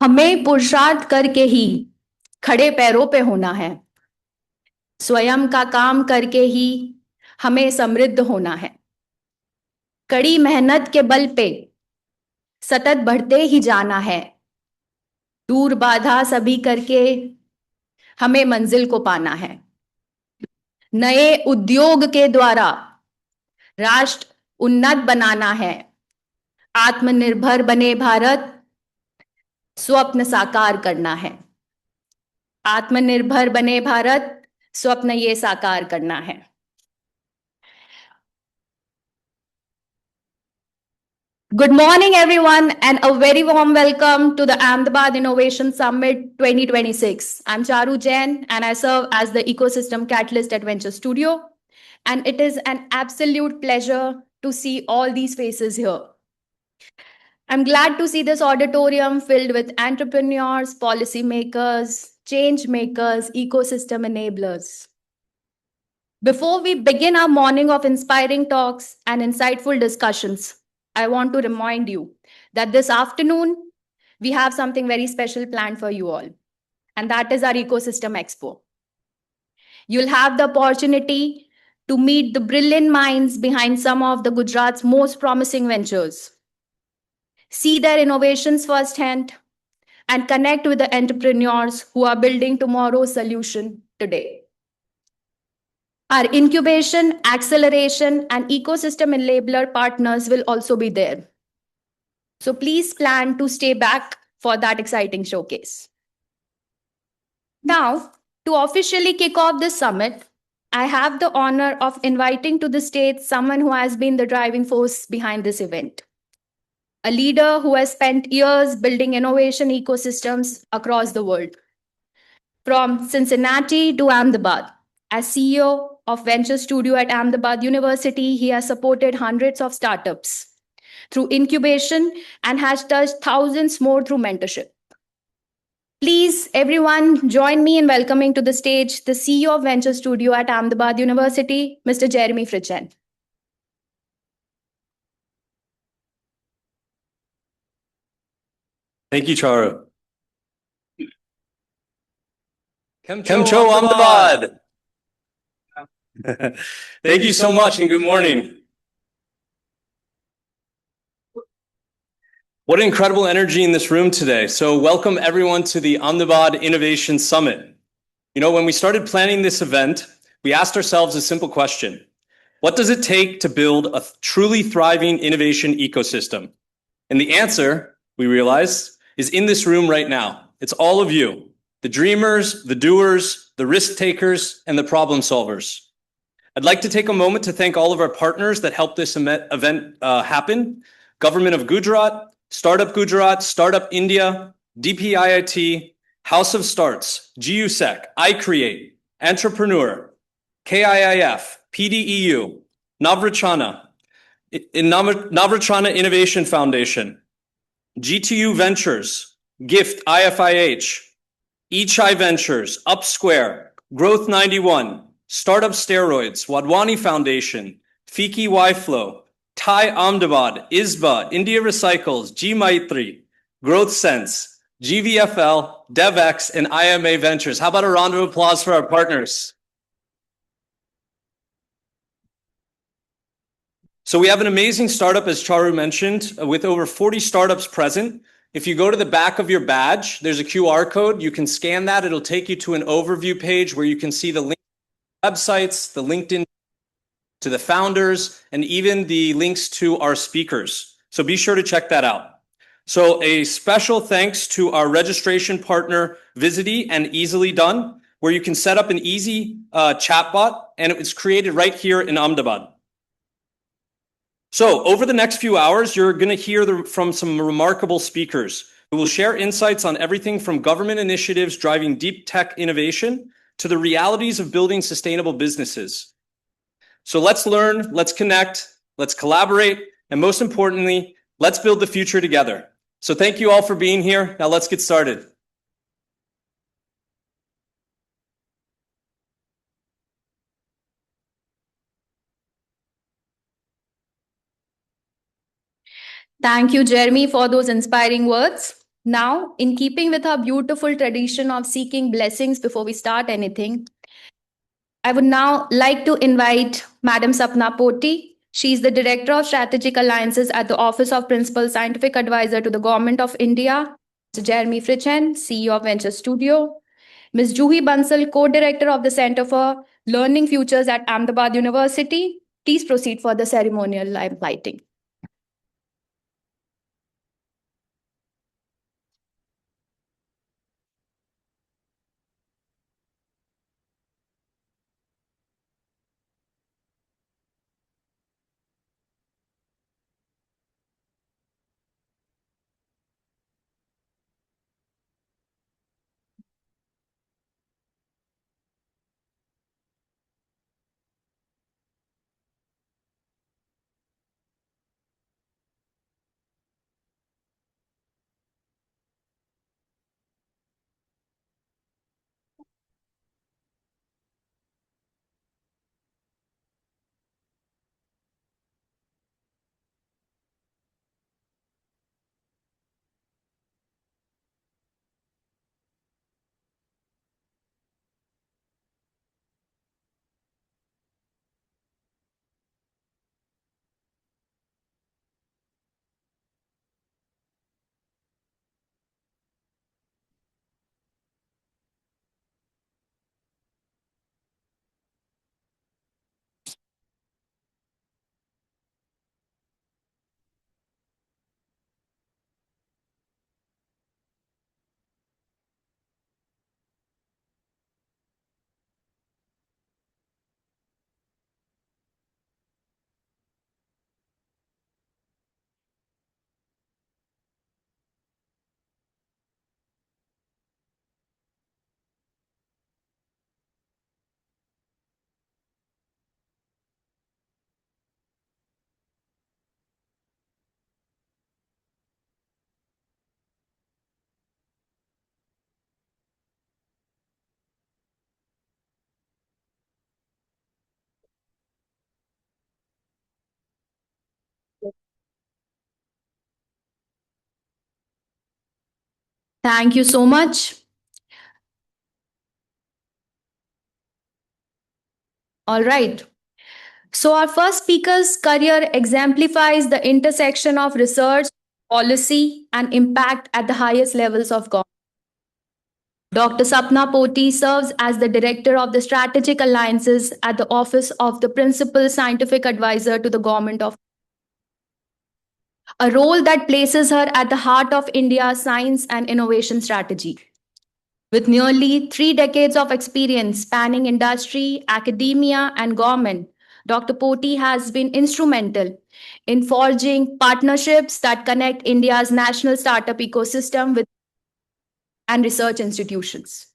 हमें पुरुषार्थ करके ही खड़े पैरों पे होना है। स्वयं का काम करके ही हमें समृद्ध होना है। कड़ी मेहनत के बल पे सतत बढ़ते ही जाना है। दूर बाधा सभी करके हमें मंजिल को पाना है। नए उद्योग के द्वारा राष्ट्र उन्नत बनाना है। आत्मनिर्भर बने भारत स्वप्न साकार करना है। आत्मनिर्भर बने भारत स्वप्न ये साकार करना है। Good morning, everyone, and a very warm welcome to the Ahmedabad Innovation Summit 2026. I'm Charu Jain, and I serve as the Ecosystem Catalyst at VentureStudio. And it is an absolute pleasure to see all these faces here. I'm glad to see this auditorium filled with entrepreneurs, policymakers, change makers, ecosystem enablers. Before we begin our morning of inspiring talks and insightful discussions, I want to remind you that this afternoon, we have something very special planned for you all, and that is our Ecosystem Expo. You'll have the opportunity to meet the brilliant minds behind some of the Gujarat's most promising ventures, see their innovations firsthand, and connect with the entrepreneurs who are building tomorrow's solution today. Our incubation, acceleration, and ecosystem enabler partners will also be there. So please plan to stay back for that exciting showcase. Now, to officially kick off this summit, I have the honor of inviting to the stage someone who has been the driving force behind this event. A leader who has spent years building innovation ecosystems across the world. From Cincinnati to Ahmedabad, as CEO of VentureStudio at Ahmedabad University, he has supported hundreds of startups through incubation and has touched thousands more through mentorship. Please, everyone, join me in welcoming to the stage the CEO of VentureStudio at Ahmedabad University, Mr. Jeremy Fritzhand. Thank you, Charu. Kemcho Ahmedabad. Thank you so much and good morning. What an incredible energy in this room today. So welcome everyone to the Ahmedabad Innovation Summit. You know, when we started planning this event, we asked ourselves a simple question. What does it take to build a truly thriving innovation ecosystem? And the answer, we realized, is in this room right now. It's all of you, the dreamers, the doers, the risk takers, and the problem solvers. I'd like to take a moment to thank all of our partners that helped this event happen. Government of Gujarat, Startup India, DPIIT, House of Starts, GUSEC, iCreate, Entrepreneur, KIIF, PDEU, Navratana Innovation Foundation, GTU Ventures, GIFT IFIH, Echai Ventures, Upsquare, Growth 91, Startup Steroids, Wadhwani Foundation, Fiki YFlow, Thai Ahmedabad, ISBA, India Recycles, G Maitri, Growth Sense, GVFL, DevX, and IMA Ventures. How about a round of applause for our partners? So we have an amazing startup, as Charu mentioned, with over 40 startups present. If you go to the back of your badge, there's a QR code. You can scan that. It'll take you to an overview page where you can see the link to websites, the LinkedIn to the founders, and even the links to our speakers. So be sure to check that out. So a special thanks to our registration partner, Visity and Easily Done, where you can set up an easy chatbot, and it was created right here in Ahmedabad. So over the next few hours, you're going to hear from some remarkable speakers who will share insights on everything from government initiatives driving deep tech innovation to the realities of building sustainable businesses. So let's learn, let's connect, let's collaborate, and most importantly, let's build the future together. So thank you all for being here. Now let's get started. Thank you, Jeremy, for those inspiring words. Now, in keeping with our beautiful tradition of seeking blessings before we start anything, I would now like to invite Madam Sapna Poti. She is the Director of Strategic Alliances at the Office of Principal Scientific Advisor to the Government of India. Mr. Jeremy Fritzhand, CEO of VentureStudio. Ms. Juhi Bansal, Co-Director of the Center for Learning Futures at Ahmedabad University. Please proceed for the ceremonial live lighting. Thank you so much. All right. So, our first speaker's career exemplifies the intersection of research, policy, and impact at the highest levels of government. Dr. Sapna Poti serves as the Director of the Strategic Alliances at the Office of the Principal Scientific Advisor to the Government of a role that places her at the heart of India's science and innovation strategy. With nearly 3 decades of experience spanning industry, academia, and government, Dr. Poti has been instrumental in forging partnerships that connect India's national startup ecosystem with and research institutions.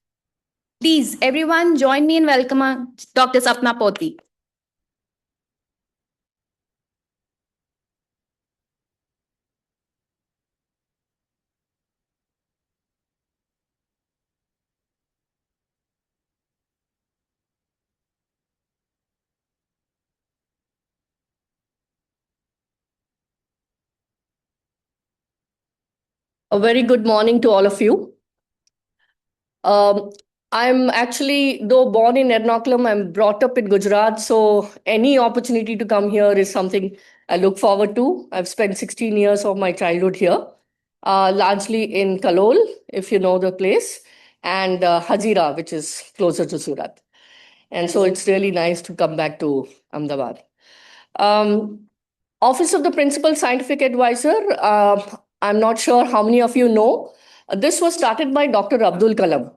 Please, everyone, join me in welcoming Dr. Sapna Poti. A very good morning to all of you. I'm actually, though born in Ernakulam, I'm brought up in Gujarat. So any opportunity to come here is something I look forward to. I've spent 16 years of my childhood here, largely in Kalol, if you know the place, and Hazira, which is closer to Surat. And so it's really nice to come back to Ahmedabad. Um, Office of the Principal Scientific Advisor, I'm not sure how many of you know. This was started by Dr. Abdul Kalam.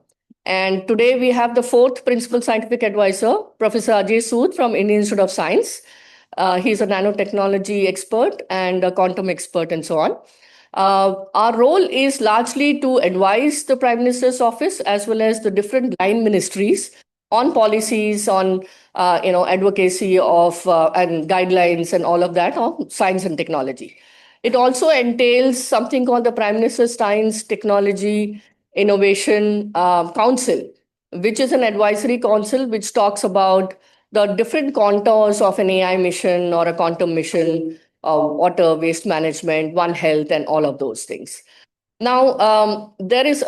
And today we have the fourth Principal Scientific Advisor, Professor Ajay Sood from Indian Institute of Science. He's a nanotechnology expert and a quantum expert and so on. Our role is largely to advise the Prime Minister's office as well as the different line ministries on policies, on advocacy of and guidelines and all of that on science and technology. It also entails something called the Prime Minister's Science Technology Innovation Council, which is an advisory council which talks about the different contours of an AI mission or a quantum mission, water, waste management, One Health, and all of those things. Now, there is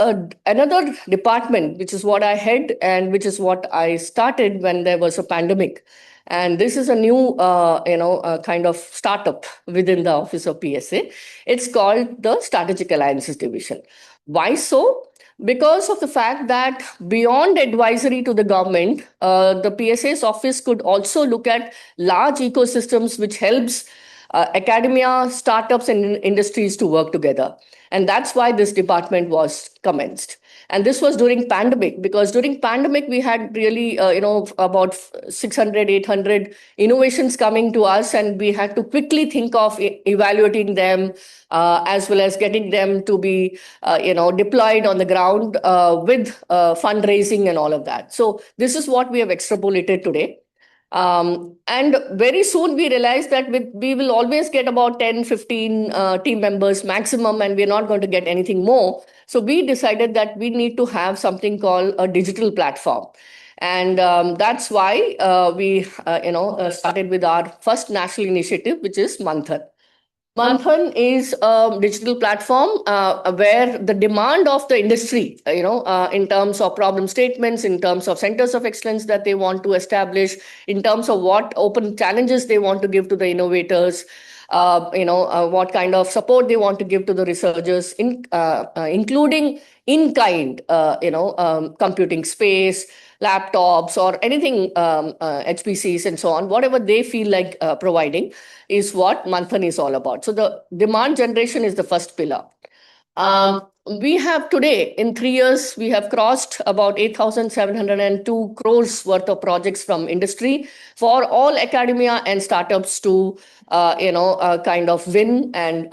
another department, which is what I head and which is what I started when there was a pandemic. And this is a new, kind of startup within the Office of PSA. It's called the Strategic Alliances Division. Why so? Because of the fact that beyond advisory to the government, the PSA's office could also look at large ecosystems which helps academia, startups, and industries to work together. And that's why this department was commenced. And this was during pandemic, because during pandemic, we had really, about 600, 800 innovations coming to us, and we had to quickly think of evaluating them, as well as getting them to be, deployed on the ground with fundraising and all of that. So this is what we have extrapolated today. And very soon we realized that we will always get about 10, 15 team members maximum, and we're not going to get anything more. So we decided that we need to have something called a digital platform. And that's why we started with our first national initiative, which is Manthan. Manthan is a digital platform where the demand of the industry, in terms of problem statements, in terms of centers of excellence that they want to establish, in terms of what open challenges they want to give to the innovators, what kind of support they want to give to the researchers, including in-kind, computing space, laptops, or anything, HPCs and so on, whatever they feel like providing is what Manthan is all about. So the demand generation is the first pillar. We have today, in 3 years, we have crossed about 8,702 crores worth of projects from industry for all academia and startups to, kind of win and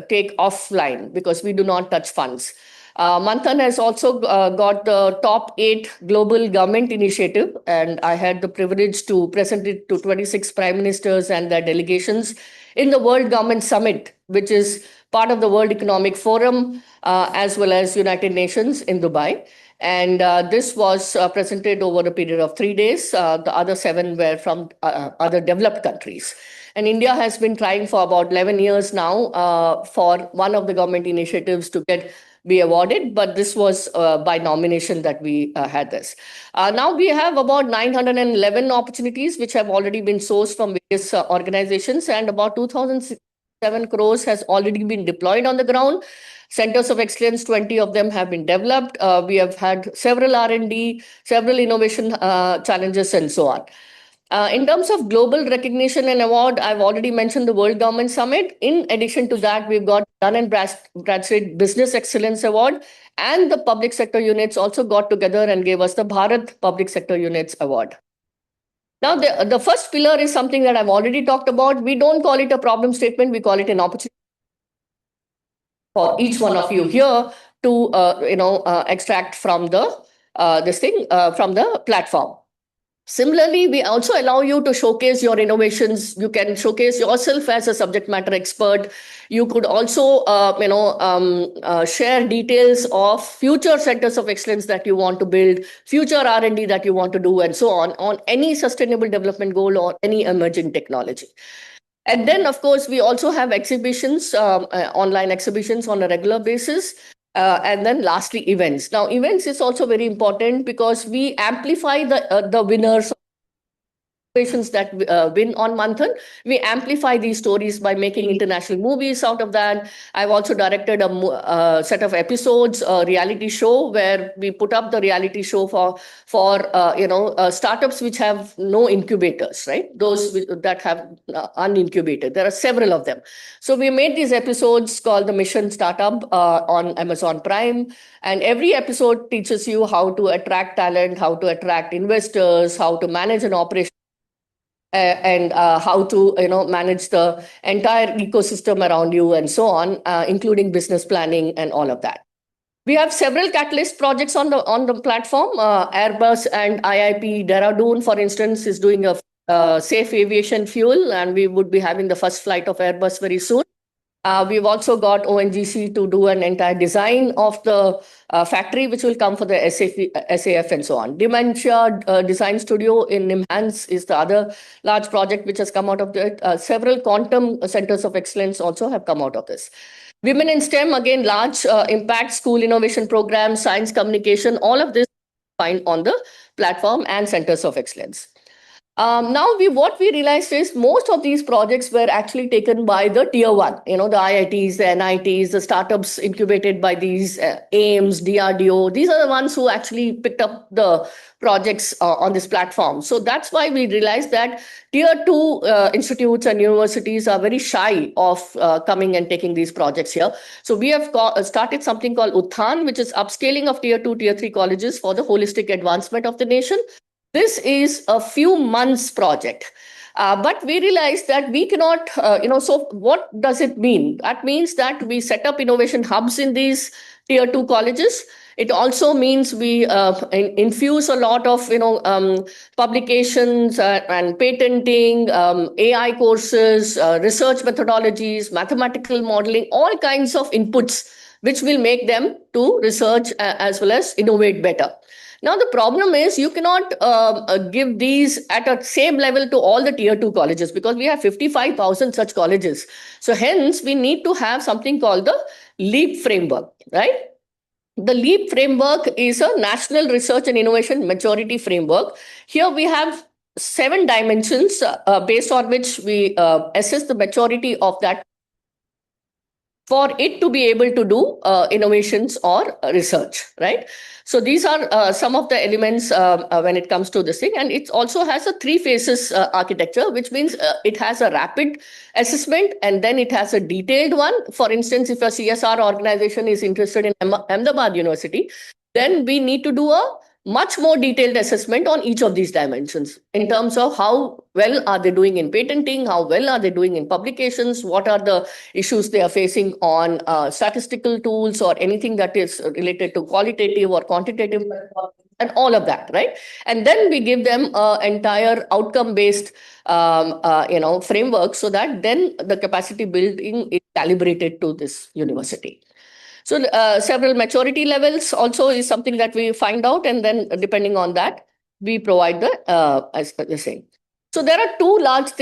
take offline, because we do not touch funds. Manthan has also got the top 8 global government initiative, and I had the privilege to present it to 26 prime ministers and their delegations in the World Government Summit, which is part of the World Economic Forum, as well as United Nations in Dubai. And this was presented over a period of 3 days. The other 7 were from other developed countries. And India has been trying for about 11 years now for one of the government initiatives to be awarded, but this was by nomination that we had this. Now we have about 911 opportunities which have already been sourced from various organizations, and about 2,007 crores has already been deployed on the ground. Centers of excellence, 20 of them have been developed. We have had several R&D, several innovation challenges, and so on. In terms of global recognition and award, I've already mentioned the World Government Summit. In addition to that, we've got Dun & Bradstreet Business Excellence Award, and the public sector units also got together and gave us the Bharat Public Sector Units Award. Now, the first pillar is something that I've already talked about. We don't call it a problem statement. We call it an opportunity for each one of you here to, extract from the from the platform. Similarly, we also allow you to showcase your innovations. You can showcase yourself as a subject matter expert. You could also, share details of future centers of excellence that you want to build, future R&D that you want to do, and so on any sustainable development goal or any emerging technology. And then, of course, we also have exhibitions, online exhibitions on a regular basis. And then lastly, events. Now, events is also very important because we amplify the winners that win on Manthan. We amplify these stories by making international movies out of that. I've also directed a set of episodes, a reality show where we put up the reality show for startups which have no incubators, right? Those that have unincubated. There are several of them. So we made these episodes called the Mission Startup on Amazon Prime. And every episode teaches you how to attract talent, how to attract investors, how to manage an operation, and how to manage the entire ecosystem around you, and so on, including business planning and all of that. We have several catalyst projects on the platform. Airbus and IIP Dehradun, for instance, is doing a safe aviation fuel, and we would be having the first flight of Airbus very soon. We've also got ONGC to do an entire design of the factory, which will come for the SAF and so on. Dementia Design Studio in Nimhans is the other large project which has come out of it. Several quantum centers of excellence also have come out of this. Women in STEM, again, large impact school innovation programs, science communication, all of this find on the platform and centers of excellence. Now what we realized is most of these projects were actually taken by the tier one, the IITs, the NITs, the startups incubated by these AIMS, DRDO. These are the ones who actually picked up the projects on this platform. So that's why we realized that tier two institutes and universities are very shy of coming and taking these projects here. So we have started something called Uttan, which is upscaling of tier two, tier three colleges for the holistic advancement of the nation. This is a few months project. But we realized that we cannot, so what does it mean? That means that we set up innovation hubs in these tier two colleges. It also means we infuse a lot of, publications and patenting, AI courses, research methodologies, mathematical modeling, all kinds of inputs, which will make them to research as well as innovate better. Now, the problem is you cannot give these at a same level to all the tier two colleges because we have 55,000 such colleges. So hence, we need to have something called the LEAP framework, right? The LEAP framework is a National Research and Innovation Maturity Framework. Here we have 7 dimensions based on which we assess the maturity of that for it to be able to do innovations or research, right? So these are some of the elements when it comes to this thing. And it also has a 3 phases architecture, which means it has a rapid assessment and then it has a detailed one. For instance, if a CSR organization is interested in Ahmedabad University, then we need to do a much more detailed assessment on each of these dimensions in terms of how well are they doing in patenting, how well are they doing in publications, what are the issues they are facing on statistical tools or anything that is related to qualitative or quantitative and all of that, right? And then we give them an entire outcome-based framework so that then the capacity building is calibrated to this university. So several maturity levels also is something that we find out, and then depending on that, we provide as the same. So there are 2 large,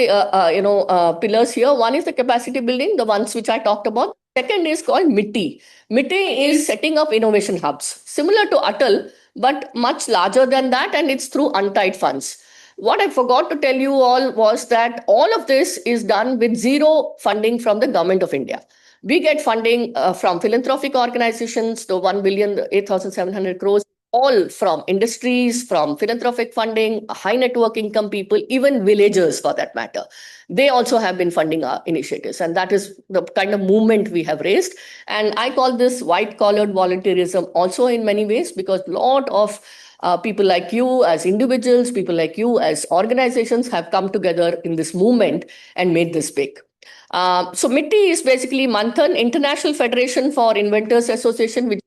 pillars here. One is the capacity building, the ones which I talked about. Second is called MITI. MITI is setting up innovation hubs, similar to Atal, but much larger than that, and it's through untied funds. What I forgot to tell you all was that all of this is done with zero funding from the government of India. We get funding from philanthropic organizations, the 1 billion, 8,700 crores, all from industries, from philanthropic funding, high net worth income people, even villagers for that matter. They also have been funding our initiatives. And that is the kind of movement we have raised. And I call this white-collared volunteerism also in many ways, because a lot of people like you as individuals, people like you as organizations have come together in this movement and made this big. So MITI is basically Manthan, International Federation for Inventors Association, which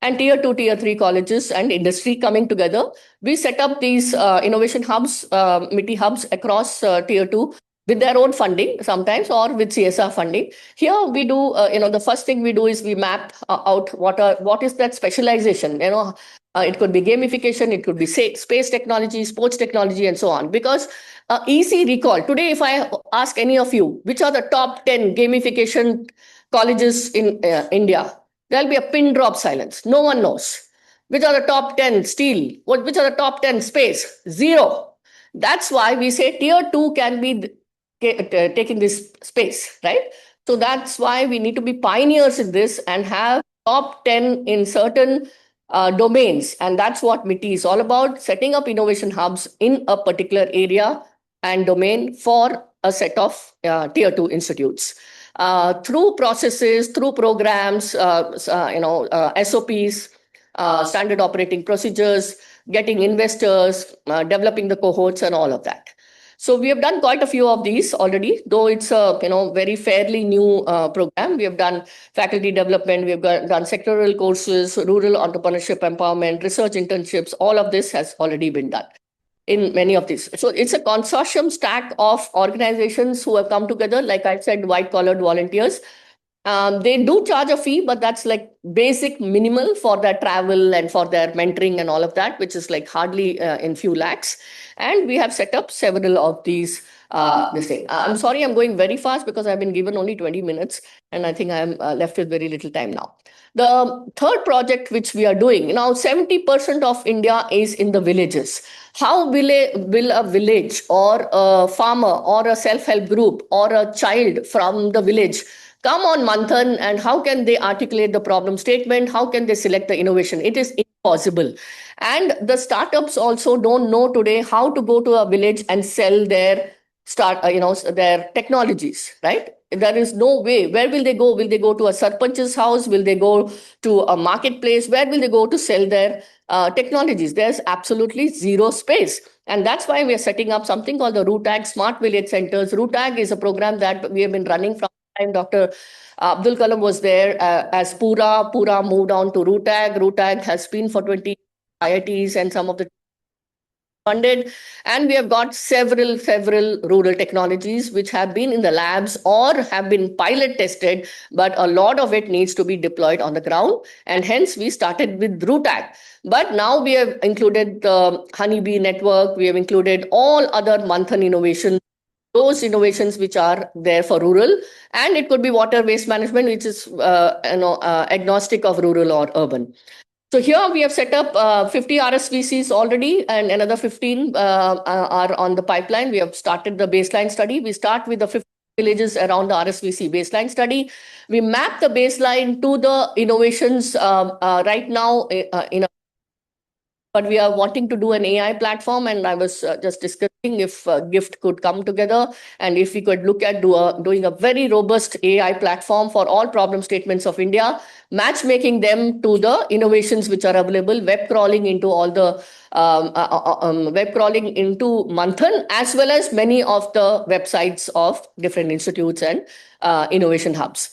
and tier 2, tier 3 colleges and industry coming together. We set up these innovation hubs, MITI hubs across tier 2 with their own funding sometimes or with CSR funding. Here we do, the first thing we do is we map out what is that specialization, it could be gamification, it could be space technology, sports technology, and so on. Because easy recall, today if I ask any of you, which are the top 10 gamification colleges in India, there'll be a pin drop silence. No one knows. Which are the top 10 steel? Which are the top 10 space? Zero. That's why we say tier 2 can be taking this space, right? So that's why we need to be pioneers in this and have top 10 in certain domains. And that's what MITI is all about, setting up innovation hubs in a particular area and domain for a set of tier 2 institutes. Through processes, through programs, SOPs, standard operating procedures, getting investors, developing the cohorts and all of that. So we have done quite a few of these already, though it's a very fairly new program. We have done faculty development, we have done sectoral courses, rural entrepreneurship empowerment, research internships. All of this has already been done in many of these. So it's a consortium stack of organizations who have come together, like I said, white-collared volunteers. They do charge a fee, but that's like basic minimal for their travel and for their mentoring and all of that, which is like hardly in few lakhs. And we have set up several of these. This thing. I'm sorry, I'm going very fast because I've been given only 20 minutes, and I think I'm left with very little time now. The third project which we are doing now, 70% of India is in the villages. How will a village or a farmer or a self-help group or a child from the village come on Manthan, and how can they articulate the problem statement? How can they select the innovation? It is impossible. And the startups also don't know today how to go to a village and sell their their technologies, right? There is no way. Where will they go? Will they go to a sarpanch's house? Will they go to a marketplace? Where will they go to sell their technologies? There's absolutely zero space. And that's why we are setting up something called the RUTAG Smart Village Centers. RUTAG is a program that we have been running from time Dr. Abdul Kalam was there as Pura. Pura moved on to RUTAG. RUTAG has been for 20 IITs and some of the funded, and we have got several rural technologies which have been in the labs or have been pilot tested, but a lot of it needs to be deployed on the ground, and hence we started with RUTAG. But now we have included the honeybee network, we have included all other Manthan innovations, those innovations which are there for rural, and it could be water waste management, which is agnostic of rural or urban. So here we have set up 50 RSVCs already, and another 15 are on the pipeline. We have started the baseline study. We start with the 50 villages around the RSVC baseline study. We map the baseline to the innovations right now but we are wanting to do an AI platform, and I was just discussing if GIFT could come together and if we could look at doing a very robust AI platform for all problem statements of India, matchmaking them to the innovations which are available, web crawling into all the web crawling into Manthan, as well as many of the websites of different institutes and innovation hubs.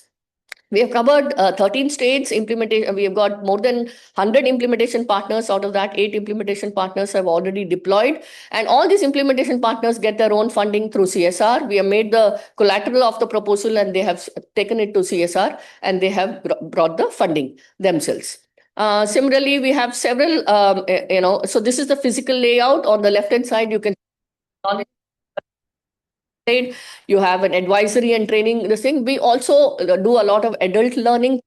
We have covered 13 states implementation. We have got more than 100 implementation partners. Out of that, 8 implementation partners have already deployed. And all these implementation partners get their own funding through CSR. We have made the collateral of the proposal and they have taken it to CSR and they have brought the funding themselves. Similarly, we have several, so this is the physical layout. On the left-hand side, you can you have an advisory and training. This thing, we also do a lot of adult learning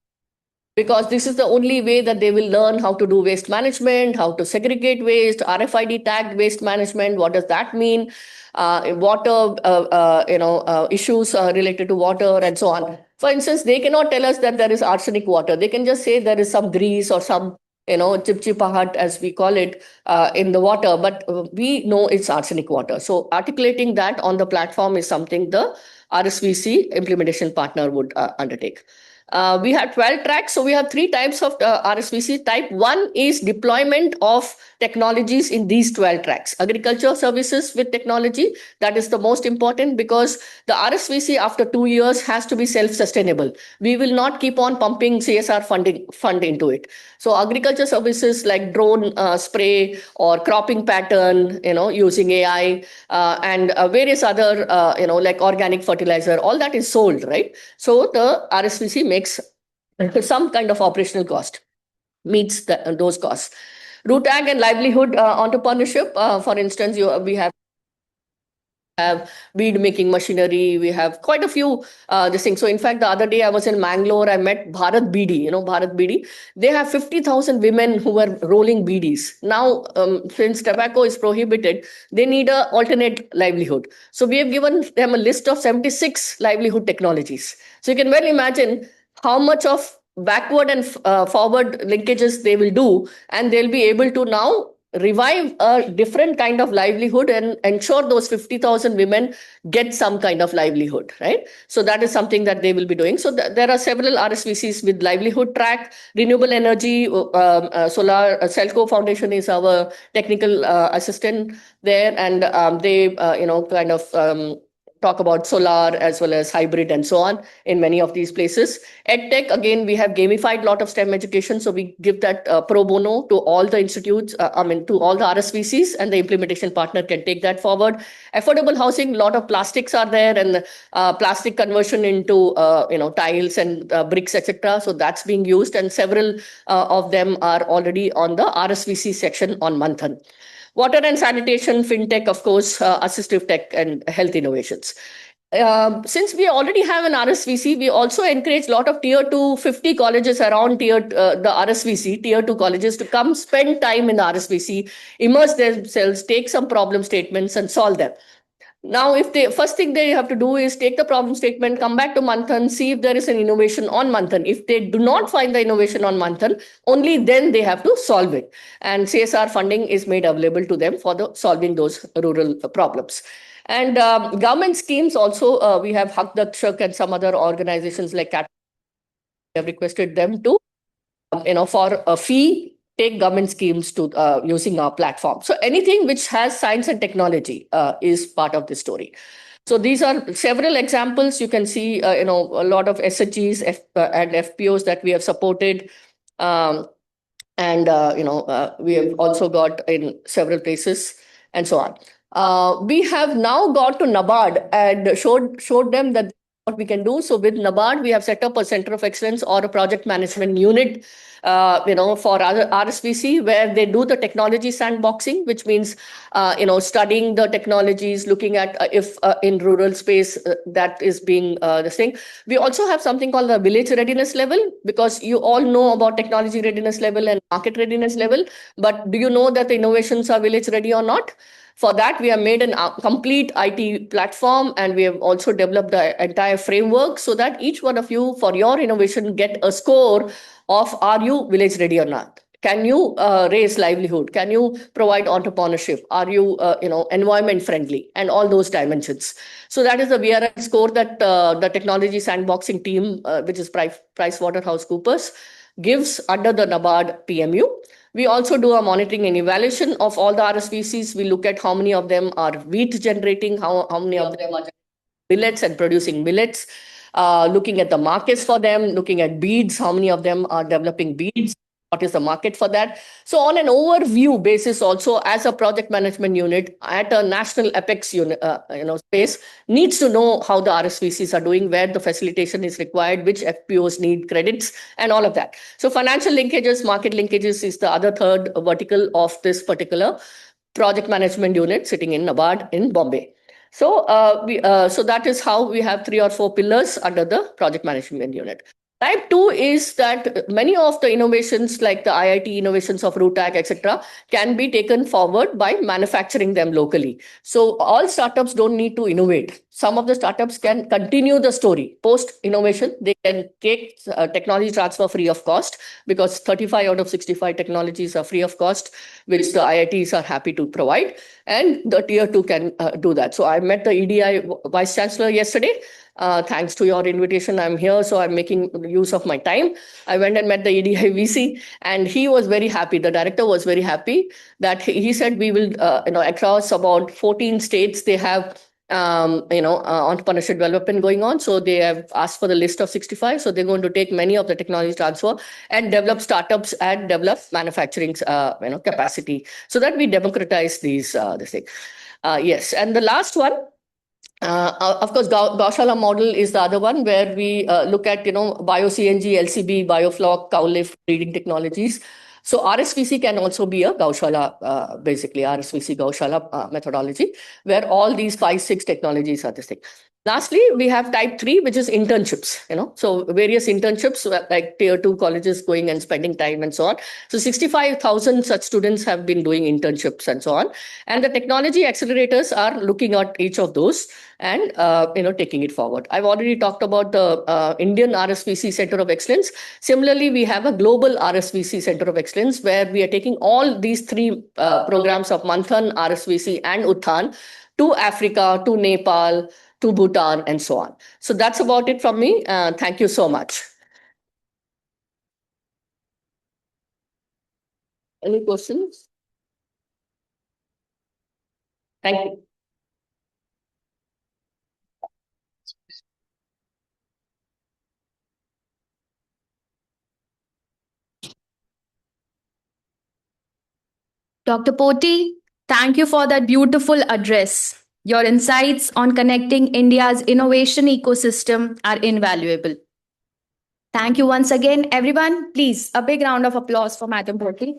because this is the only way that they will learn how to do waste management, how to segregate waste, RFID tagged waste management. What does that mean? Water, issues related to water and so on. For instance, they cannot tell us that there is arsenic water. They can just say there is some grease or some chipchipahat, as we call it, in the water, but we know it's arsenic water. So articulating that on the platform is something the RSVC implementation partner would undertake. We have 12 tracks. So we have 3 types of RSVC. Type 1 is deployment of technologies in these 12 tracks. Agriculture services with technology, that is the most important because the RSVC after 2 years has to be self-sustainable. We will not keep on pumping CSR fund into it. So agriculture services like drone spray or cropping pattern, using AI and various other, like organic fertilizer, all that is sold, right? So the RSVC makes some kind of operational cost, meets those costs. RUTAG and livelihood entrepreneurship, for instance, we have bead making machinery. We have quite a few this thing. So in fact, the other day I was in Mangalore, I met Bharat Beedi, Bharat Beedi. They have 50,000 women who are rolling beedies. Now, since tobacco is prohibited, they need an alternate livelihood. So we have given them a list of 76 livelihood technologies. So you can well imagine how much of backward and forward linkages they will do, and they'll be able to now revive a different kind of livelihood and ensure those 50,000 women get some kind of livelihood, right? So that is something that they will be doing. So there are several RSVCs with livelihood track, renewable energy, solar, Celco Foundation is our technical assistant there, and they, talk about solar as well as hybrid and so on in many of these places. EdTech, again, we have gamified a lot of STEM education. So we give that pro bono to all the institutes, to all the RSVCs, and the implementation partner can take that forward. Affordable housing, a lot of plastics are there, and plastic conversion into tiles and bricks, etc. So that's being used, and several of them are already on the RSVC section on Manthan. Water and sanitation, fintech, of course, assistive tech and health innovations. Since we already have an RSVC, we also encourage a lot of tier 2, 50 colleges around the RSVC, tier 2 colleges to come spend time in the RSVC, immerse themselves, take some problem statements and solve them. Now, first thing they have to do is take the problem statement, come back to Manthan, see if there is an innovation on Manthan. If they do not find the innovation on Manthan, only then they have to solve it. And CSR funding is made available to them for solving those rural problems. And government schemes also, we have Hak Dakshak and some other organizations like CAT have requested them to, for a fee, take government schemes to using our platform. So anything which has science and technology is part of the story. So these are several examples. You can see, a lot of SHGs and FPOs that we have supported. We have also got in several places and so on. We have now got to NABARD and showed them that what we can do. So with NABARD, we have set up a center of excellence or a project management unit, for RSVC, where they do the technology sandboxing, which means, studying the technologies, looking at if in rural space that is being this thing. We also have something called the village readiness level, because you all know about technology readiness level and market readiness level. But do you know that the innovations are village ready or not? For that, we have made a complete IT platform, and we have also developed the entire framework so that each one of you, for your innovation, get a score of are you village ready or not? Can you raise livelihood? Can you provide entrepreneurship? Are you, environment friendly? And all those dimensions. So that is the VRS score that the technology sandboxing team, which is PricewaterhouseCoopers, gives under the NABARD PMU. We also do a monitoring and evaluation of all the RSVCs. We look at how many of them are wheat generating, how many of them are millets and producing millets, looking at the markets for them, looking at beads, how many of them are developing beads, what is the market for that. So on an overview basis also, as a project management unit at a national apex unit, space, needs to know how the RSVCs are doing, where the facilitation is required, which FPOs need credits, and all of that. So financial linkages, market linkages is the other third vertical of this particular project management unit sitting in NABARD in Bombay. So so that is how we have 3 or 4 pillars under the project management unit. Type 2 is that many of the innovations like the IIT innovations of RUTAC, etc., can be taken forward by manufacturing them locally. So all startups don't need to innovate. Some of the startups can continue the story. Post-innovation, they can take technology transfer free of cost, because 35 out of 65 technologies are free of cost, which the IITs are happy to provide. And the tier 2 can do that. So I met the EDI Vice Chancellor yesterday. Thanks to your invitation, I'm here, so I'm making use of my time. I went and met the EDI VC, and he was very happy. The director was very happy that he said we will, across about 14 states, they have, entrepreneurship development going on. So they have asked for the list of 65. So they're going to take many of the technology transfer and develop startups and develop manufacturing, capacity, so that we democratize this thing. Yes, and the last one. Of course, Gaushala model is the other one, where we look at, bio-CNG, LCB, bioflock, cow lift, breeding technologies. So RSVC can also be a Gaushala, basically RSVC Gaushala methodology, where all these 5, 6 technologies are this thing. Lastly, we have type 3, which is internships, so various internships like tier 2 colleges going and spending time and so on. So 65,000 such students have been doing internships and so on. And the technology accelerators are looking at each of those and, taking it forward. I've already talked about the Indian RSVC Center of Excellence. Similarly, we have a global RSVC Center of Excellence, where we are taking all these 3 programs of Manthan, RSVC and Uttan to Africa, to Nepal, to Bhutan, and so on. So that's about it from me. Thank you so much. Any questions? Thank you. Dr. Poti, thank you for that beautiful address. Your insights on connecting India's innovation ecosystem are invaluable. Thank you once again, everyone. Please, a big round of applause for Madam Poti.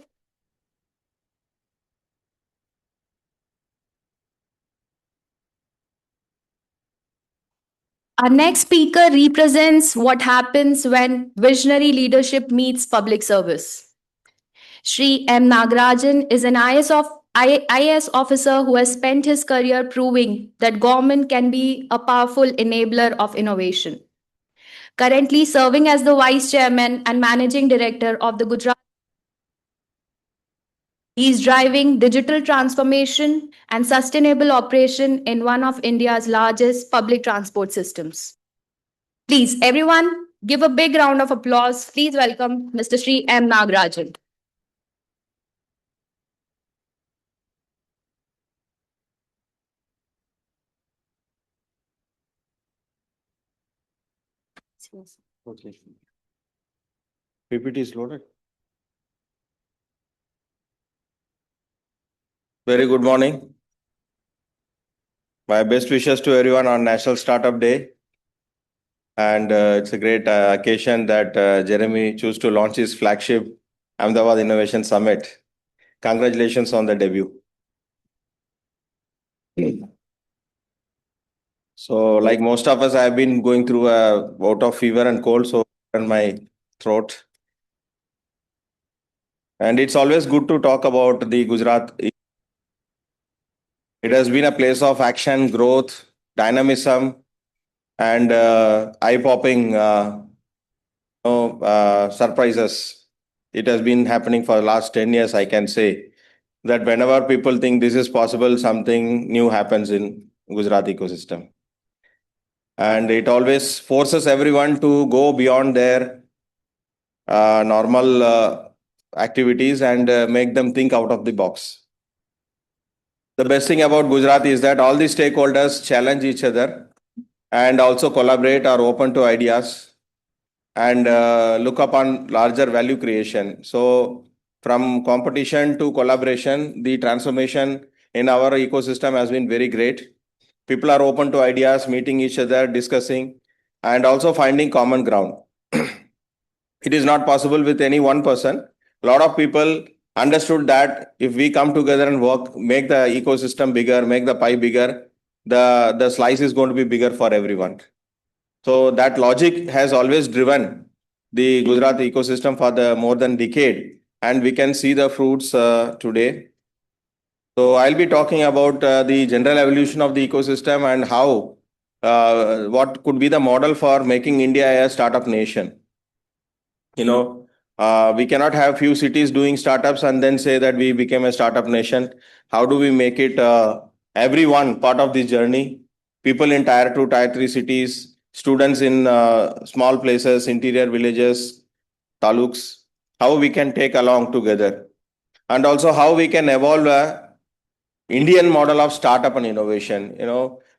Our next speaker represents what happens when visionary leadership meets public service. Shri M. Nagarajan is an IAS officer who has spent his career proving that government can be a powerful enabler of innovation. Currently serving as the Vice Chairman and Managing Director of the Gujarat, he is driving digital transformation and sustainable operation in one of India's largest public transport systems. Please, everyone, give a big round of applause. Please welcome Mr. Shri M. Nagarajan. Okay. PPT is loaded. Very good morning. My best wishes to everyone on National Startup Day. And it's a great occasion that Jeremy chose to launch his flagship Ahmedabad Innovation Summit. Congratulations on the debut. So, like most of us, I've been going through a bout of fever and cold, so in my throat. And it's always good to talk about the Gujarat. It has been a place of action, growth, dynamism, and eye-popping surprises. It has been happening for the last 10 years, I can say, that whenever people think this is possible, something new happens in Gujarat ecosystem. And it always forces everyone to go beyond their normal activities and make them think out of the box. The best thing about Gujarat is that all the stakeholders challenge each other and also collaborate, are open to ideas, and look upon larger value creation. So from competition to collaboration, the transformation in our ecosystem has been very great. People are open to ideas, meeting each other, discussing, and also finding common ground. It is not possible with any one person. A lot of people understood that if we come together and work, make the ecosystem bigger, make the pie bigger, the slice is going to be bigger for everyone. So that logic has always driven the Gujarat ecosystem for the more than decade, and we can see the fruits today. So I'll be talking about the general evolution of the ecosystem and how what could be the model for making India a startup nation. We cannot have few cities doing startups and then say that we became a startup nation. How do we make it everyone part of this journey? People in tier 2, tier 3 cities, students in small places, interior villages, taluks, how we can take along together. And also how we can evolve a Indian model of startup and innovation.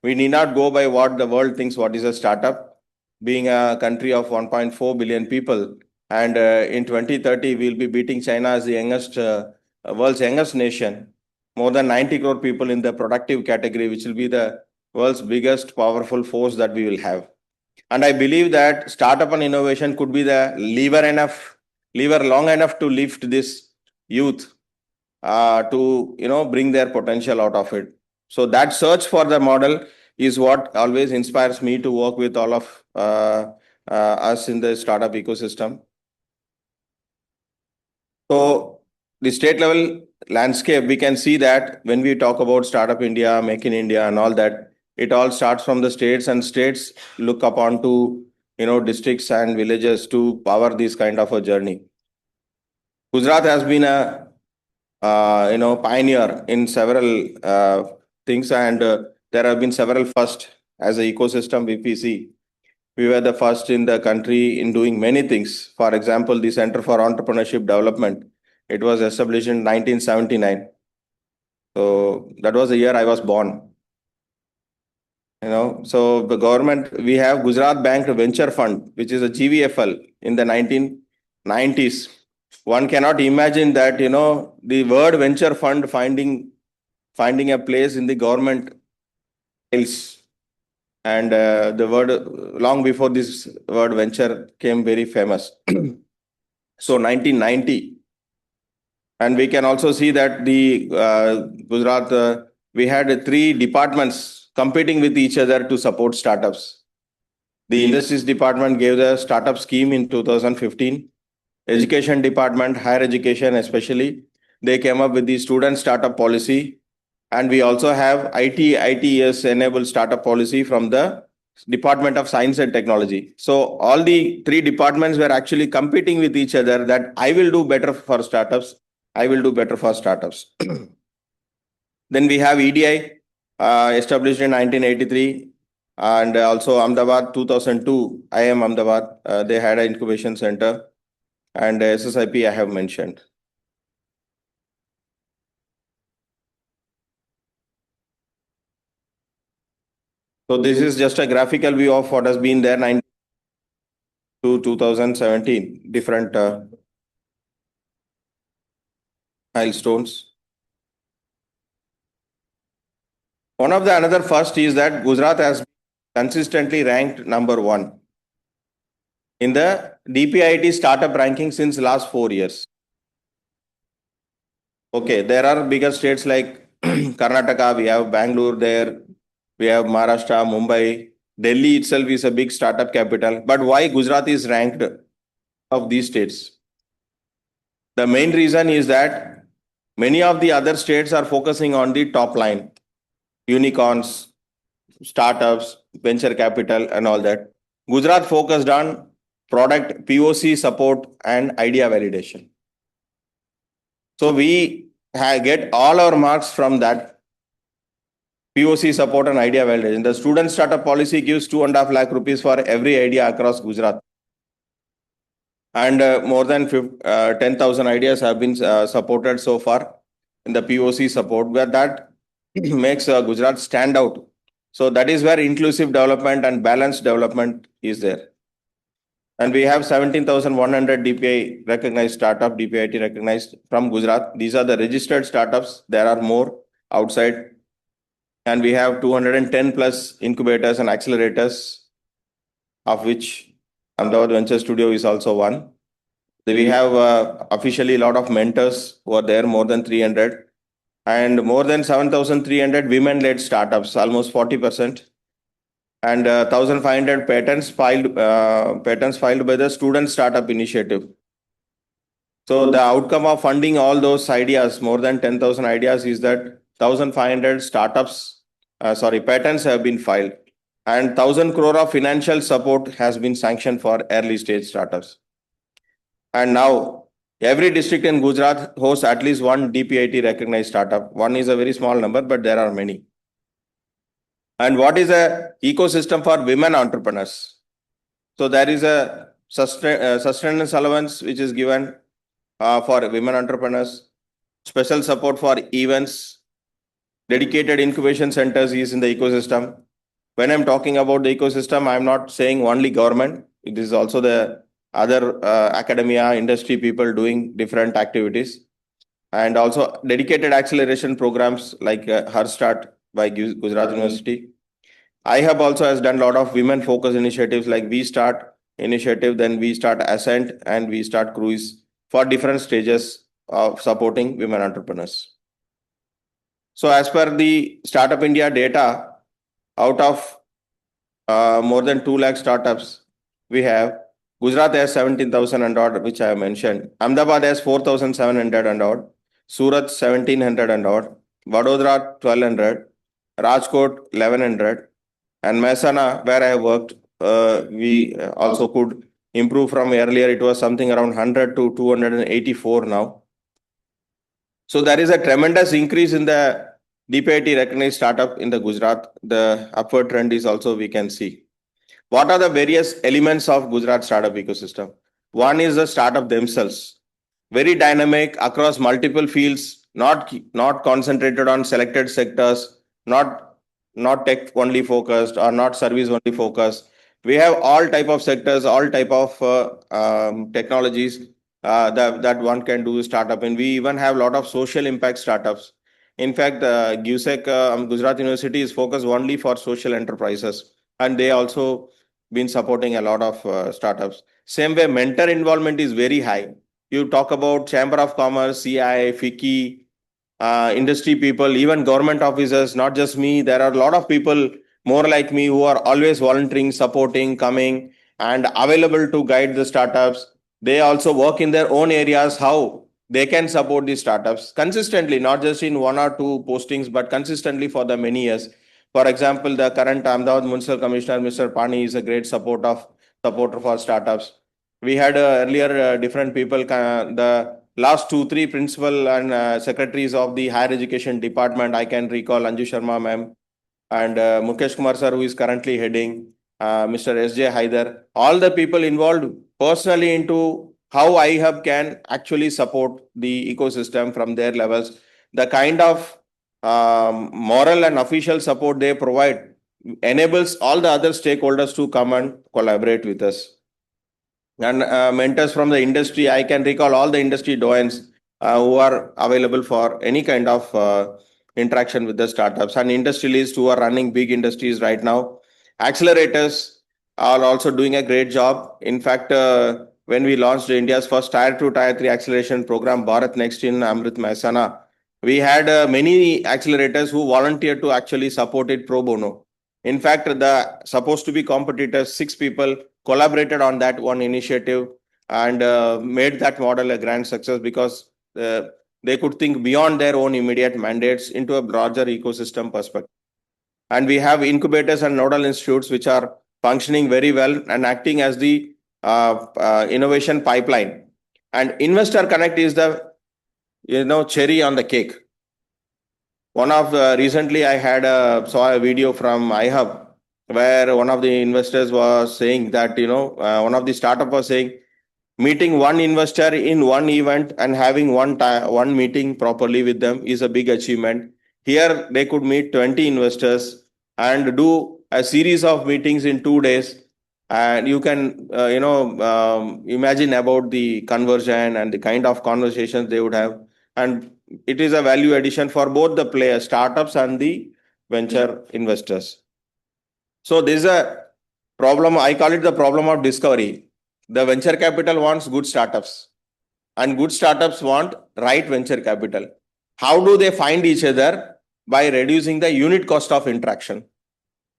We need not go by what the world thinks what is a startup. Being a country of 1.4 billion people, and in 2030, we'll be beating China as the world's youngest nation. More than 90 crore people in the productive category, which will be the world's biggest powerful force that we will have. And I believe that startup and innovation could be the lever long enough to lift this youth to bring their potential out of it. So that search for the model is what always inspires me to work with all of us in the startup ecosystem. So the state level landscape, we can see that when we talk about Startup India, Make in India and all that, it all starts from the states, and states look upon to districts and villages to power this kind of a journey. Gujarat has been a pioneer in several things, and there have been several first as an ecosystem. If we see, we were the first in the country in doing many things. For example, the Center for Entrepreneurship Development, it was established in 1979. So that was the year I was born. So the government, we have Gujarat Bank Venture Fund, which is a GVFL in the 1990s. one cannot imagine that, the word venture fund finding a place in the government files. And the word, long before this word venture came very famous. So 1990. And we can also see that the Gujarat, we had 3 departments competing with each other to support startups. The Industries Department gave the startup scheme in 2015. Education Department, higher education especially, they came up with the student startup policy. And we also have ITES enabled startup policy from the Department of Science and Technology. So all the 3 departments were actually competing with each other that I will do better for startups. I will do better for startups. Then we have EDI, established in 1983, and also Ahmedabad 2002, IIM Ahmedabad, they had an incubation center, and SSIP I have mentioned. So this is just a graphical view of what has been there to 2017, different milestones. One of the another first is that Gujarat has consistently ranked number 1 in the DPIIT startup ranking since last 4 years. Okay, there are bigger states like Karnataka, we have Bangalore there, we have Maharashtra, Mumbai, Delhi itself is a big startup capital. But why Gujarat is ranked of these states? The main reason is that many of the other states are focusing on the top line, unicorns, startups, venture capital and all that. Gujarat focused on product POC support and idea validation. So we get all our marks from that POC support and idea validation. The student startup policy gives 2.5 lakh rupees for every idea across Gujarat. And more than 10,000 ideas have been supported so far in the POC support, where that makes Gujarat stand out. So that is where inclusive development and balanced development is there. And we have 17,100 DPI recognized startup, DPIIT recognized from Gujarat. These are the registered startups. There are more outside. And we have 210 plus incubators and accelerators, of which Ahmedabad VentureStudio is also one. We have officially a lot of mentors who are there, more than 300. And more than 7,300 women-led startups, almost 40%. And 1,500 patents filed by the Student Startup Initiative. So the outcome of funding all those ideas, more than 10,000 ideas, is that 1,500 patents have been filed, and 1,000 crore of financial support has been sanctioned for early stage startups. And now every district in Gujarat hosts at least one DPIIT recognized startup. One is a very small number, but there are many. And what is a ecosystem for women entrepreneurs? So there is a sustenance allowance which is given for women entrepreneurs, special support for events, dedicated incubation centers is in the ecosystem. When I'm talking about the ecosystem, I'm not saying only government. It is also the other academia, industry people doing different activities. And also dedicated acceleration programs like Herstart by Gujarat University. iHub also has done a lot of women-focused initiatives like We Start initiative, then We Start Ascent, and We Start Cruise for different stages of supporting women entrepreneurs. So as per the Startup India data, out of more than 2 lakh startups, we have Gujarat has 17,000 and odd, which I have mentioned. Ahmedabad has 4,700 and odd. Surat 1,700 and odd. Vadodara 1,200. Rajkot 1,100. And Mehsana, where I have worked, we also could improve from earlier. It was something around 100 to 284 now. So there is a tremendous increase in the DPIIT recognized startup in the Gujarat. The upward trend is also we can see. What are the various elements of Gujarat startup ecosystem? One is the startup themselves. Very dynamic across multiple fields, not concentrated on selected sectors, not tech only focused or not service only focused. We have all type of sectors, all type of technologies that one can do startup. And we even have a lot of social impact startups. In fact, GUSEC, Gujarat University is focused only for social enterprises, and they also been supporting a lot of startups. Same way, mentor involvement is very high. You talk about Chamber of Commerce, CI, FICCI, industry people, even government officers, not just me. There are a lot of people more like me who are always volunteering, supporting, coming, and available to guide the startups. They also work in their own areas, how they can support the startups consistently, not just in one or two postings, but consistently for the many years. For example, the current Ahmedabad Municipal Commissioner, Mr. Pani, is a great supporter for startups. We had earlier different people, the last 2-3 principal and secretaries of the higher education department. I can recall Anju Sharma ma'am and Mukesh Kumar sir, who is currently heading, Mr. S.J. Haidar, all the people involved personally into how iHub can actually support the ecosystem from their levels. The kind of moral and official support they provide enables all the other stakeholders to come and collaborate with us. And mentors from the industry, I can recall all the industry doyens who are available for any kind of interaction with the startups, and industrialists who are running big industries right now. Accelerators are also doing a great job. In fact, when we launched India's first Tier 2, Tier 3 acceleration program, Bharat Next in Amrit Mahsana, we had many accelerators who volunteered to actually support it pro bono. In fact, the supposed to be competitors, 6 people collaborated on that one initiative and made that model a grand success because they could think beyond their own immediate mandates into a larger ecosystem perspective. And we have incubators and nodal institutes which are functioning very well and acting as the innovation pipeline. And Investor Connect is the cherry on the cake. One of recently I had saw a video from iHub where one of the investors was saying that one of the startup was saying meeting one investor in one event and having one meeting properly with them is a big achievement. Here they could meet 20 investors and do a series of meetings in 2 days, and you can imagine about the conversion and the kind of conversations they would have. And it is a value addition for both the players, startups and the venture investors. So this is a problem. I call it the problem of discovery. The venture capital wants good startups, and good startups want right venture capital. How do they find each other? By reducing the unit cost of interaction.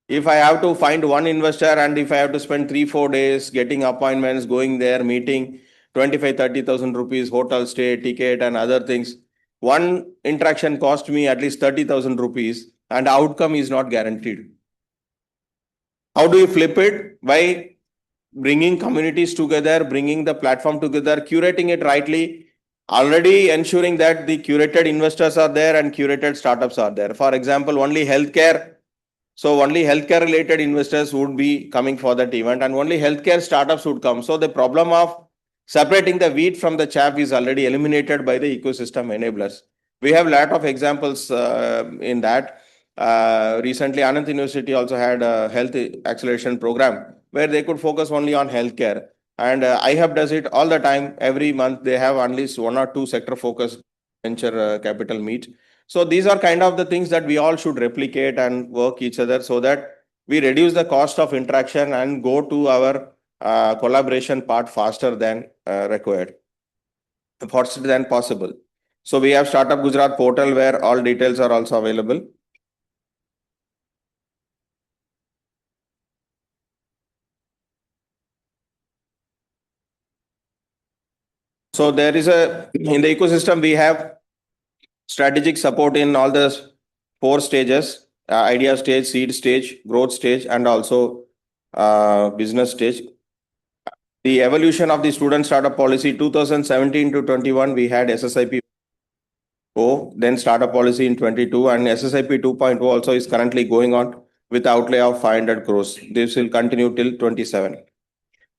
If I have to find one investor and if I have to spend 3-4 days getting appointments, going there, meeting, 25,000-30,000 rupees, hotel stay, ticket, and other things, one interaction cost me at least 30,000 rupees, and the outcome is not guaranteed. How do you flip it? By bringing communities together, bringing the platform together, curating it rightly, already ensuring that the curated investors are there and curated startups are there. For example, only healthcare. So only healthcare related investors would be coming for that event, and only healthcare startups would come. So the problem of separating the wheat from the chaff is already eliminated by the ecosystem enablers. We have a lot of examples in that. Recently, Anand University also had a health acceleration program where they could focus only on healthcare. And iHub does it all the time. Every month, they have at least 1 or 2 sector focused venture capital meet. So these are kind of the things that we all should replicate and work each other so that we reduce the cost of interaction and go to our collaboration part faster than required, faster than possible. So we have Startup Gujarat portal where all details are also available. So there is in the ecosystem, we have strategic support in all the 4 stages, idea stage, seed stage, growth stage, and also business stage. The evolution of the student startup policy 2017 to 21, we had SSIP, then startup policy in 22, and SSIP 2.0 also is currently going on with outlay of 500 crores. This will continue till 27.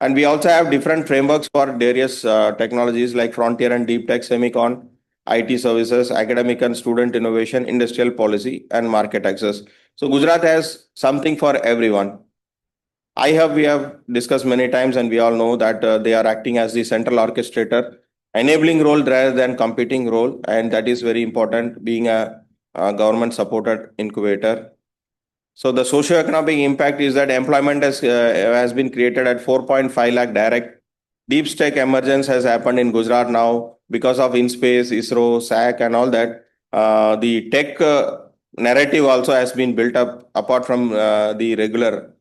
And we also have different frameworks for various technologies like frontier and deep tech, semicon, IT services, academic and student innovation, industrial policy, and market access. So Gujarat has something for everyone. We have discussed many times, and we all know that they are acting as the central orchestrator enabling role rather than competing role, and that is very important, being a government supported incubator. So the socio-economic impact is that employment has been created at 4.5 lakh direct. Deep tech emergence has happened in Gujarat now because of InSpace, ISRO, SAC, and all that. The tech narrative also has been built up apart from the regular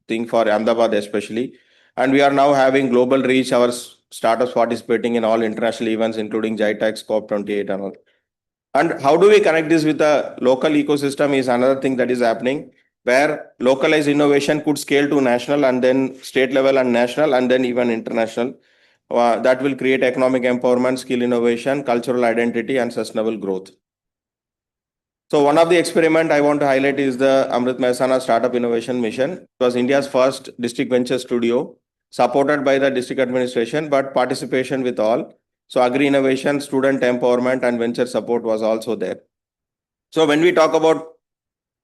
thing for Ahmedabad especially. And we are now having global reach. Our startups participating in all international events, including JITEX, COP28 and all. And how do we connect this with the local ecosystem is another thing that is happening, where localized innovation could scale to national and then state level and national and then even international. That will create economic empowerment, skill innovation, cultural identity, and sustainable growth. So one of the experiment I want to highlight is the Amrit Mehsana Startup Innovation Mission. It was India's first district venture studio, supported by the district administration, but participation with all. So agri innovation, student empowerment, and venture support was also there. So when we talk about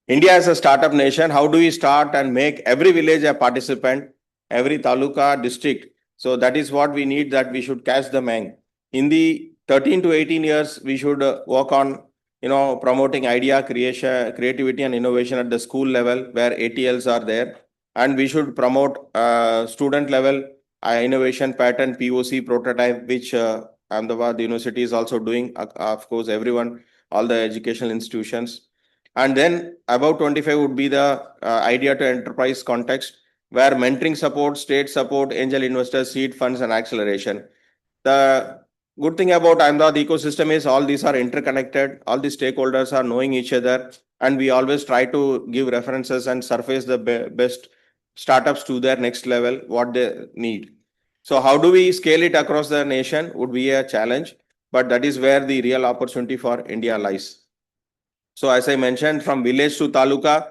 India as a startup nation, how do we start and make every village a participant, every taluka, district? So that is what we need, that we should catch the mang. In the 13 to 18 years, we should work on promoting idea creation, creativity and innovation at the school level where ATLs are there. And we should promote student level innovation pattern, POC prototype, which Ahmedabad University is also doing. Of course, everyone, all the educational institutions. And then about 25 would be the idea to enterprise context, where mentoring support, state support, angel investors, seed funds, and acceleration. The good thing about Ahmedabad ecosystem is all these are interconnected. All the stakeholders are knowing each other, and we always try to give references and surface the best startups to their next level, what they need. So how do we scale it across the nation would be a challenge, but that is where the real opportunity for India lies. So as I mentioned, from village to taluka,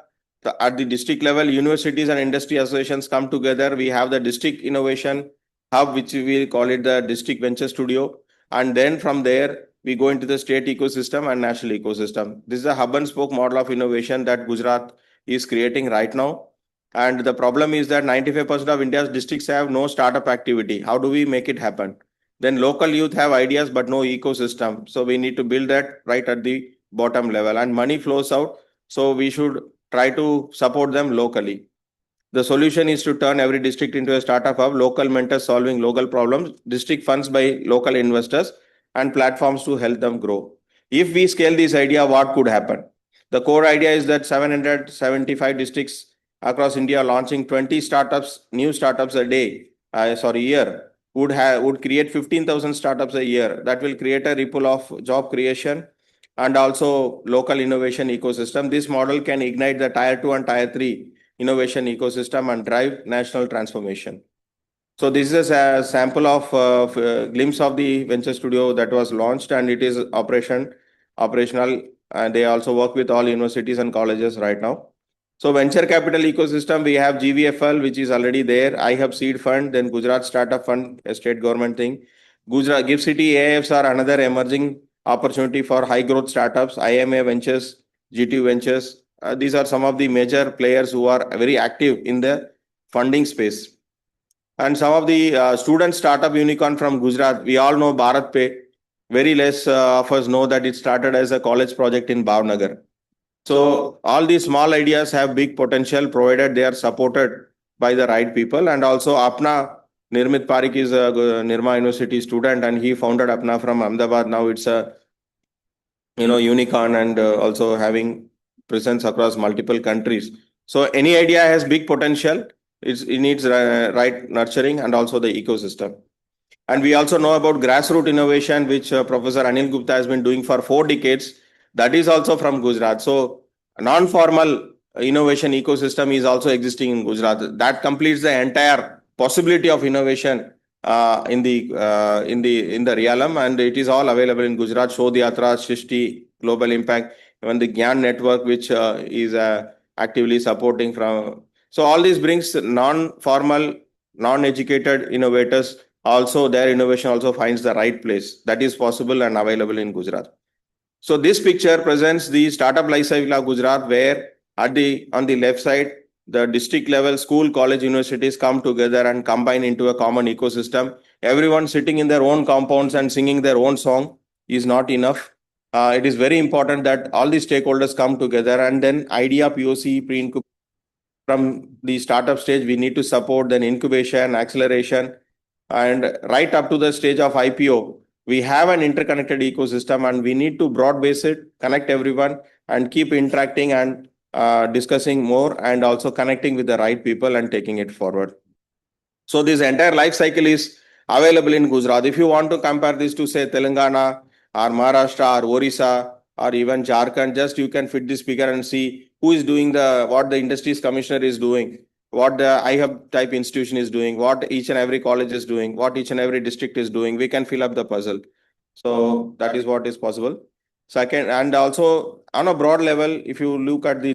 at the district level, universities and industry associations come together. We have the district innovation hub, which we call it the district venture studio. And then from there, we go into the state ecosystem and national ecosystem. This is a hub and spoke model of innovation that Gujarat is creating right now. And the problem is that 95% of India's districts have no startup activity. How do we make it happen? Then local youth have ideas, but no ecosystem. So we need to build that right at the bottom level, and money flows out. So we should try to support them locally. The solution is to turn every district into a startup hub, local mentors solving local problems, district funds by local investors, and platforms to help them grow. If we scale this idea, what could happen? The core idea is that 775 districts across India launching 20 startups, new startups a day, year, would create 15,000 startups a year. That will create a ripple of job creation and also local innovation ecosystem. This model can ignite the tier 2 and tier 3 innovation ecosystem and drive national transformation. So this is a sample of glimpse of the venture studio that was launched, and it is operational, and they also work with all universities and colleges right now. So venture capital ecosystem, we have GVFL, which is already there. I have Seed Fund, then Gujarat Startup Fund, a state government thing. Gujarat Gift City AIFs are another emerging opportunity for high growth startups. IMA Ventures, GT Ventures. These are some of the major players who are very active in the funding space. And some of the student startup unicorn from Gujarat, we all know Bharat Pay. Very less of us know that it started as a college project in Bhavnagar. So all these small ideas have big potential, provided they are supported by the right people. And also Apna, Nirmit Parikh is a Nirma University student, and he founded Apna from Ahmedabad. Now it's a unicorn, and also having presence across multiple countries. So any idea has big potential. It needs right nurturing and also the ecosystem. And we also know about grassroots innovation, which Professor Anil Gupta has been doing for 4 decades. That is also from Gujarat. So non-formal innovation ecosystem is also existing in Gujarat. That completes the entire possibility of innovation in the realm, and it is all available in Gujarat. Shodh Yatra, Shishti, Global Impact, even the Gyan Network, which is actively supporting from. So all this brings non-formal, non-educated innovators. Also, their innovation also finds the right place. That is possible and available in Gujarat. So this picture presents the startup life cycle of Gujarat, where on the left side, the district level school, college, universities come together and combine into a common ecosystem. everyone sitting in their own compounds and singing their own song is not enough. It is very important that all the stakeholders come together, and then idea, POC, pre-incubation. From the startup stage, we need to support then incubation, acceleration, and right up to the stage of IPO. We have an interconnected ecosystem, and we need to broad base it, connect everyone, and keep interacting and discussing more, and also connecting with the right people and taking it forward. So this entire life cycle is available in Gujarat. If you want to compare this to, say, Telangana or Maharashtra or Orissa or even Jharkhand, just you can fit the speaker and see who is doing what the industries commissioner is doing, what the iHub type institution is doing, what each and every college is doing, what each and every district is doing. We can fill up the puzzle. So that is what is possible. Second, and also on a broad level, if you look at the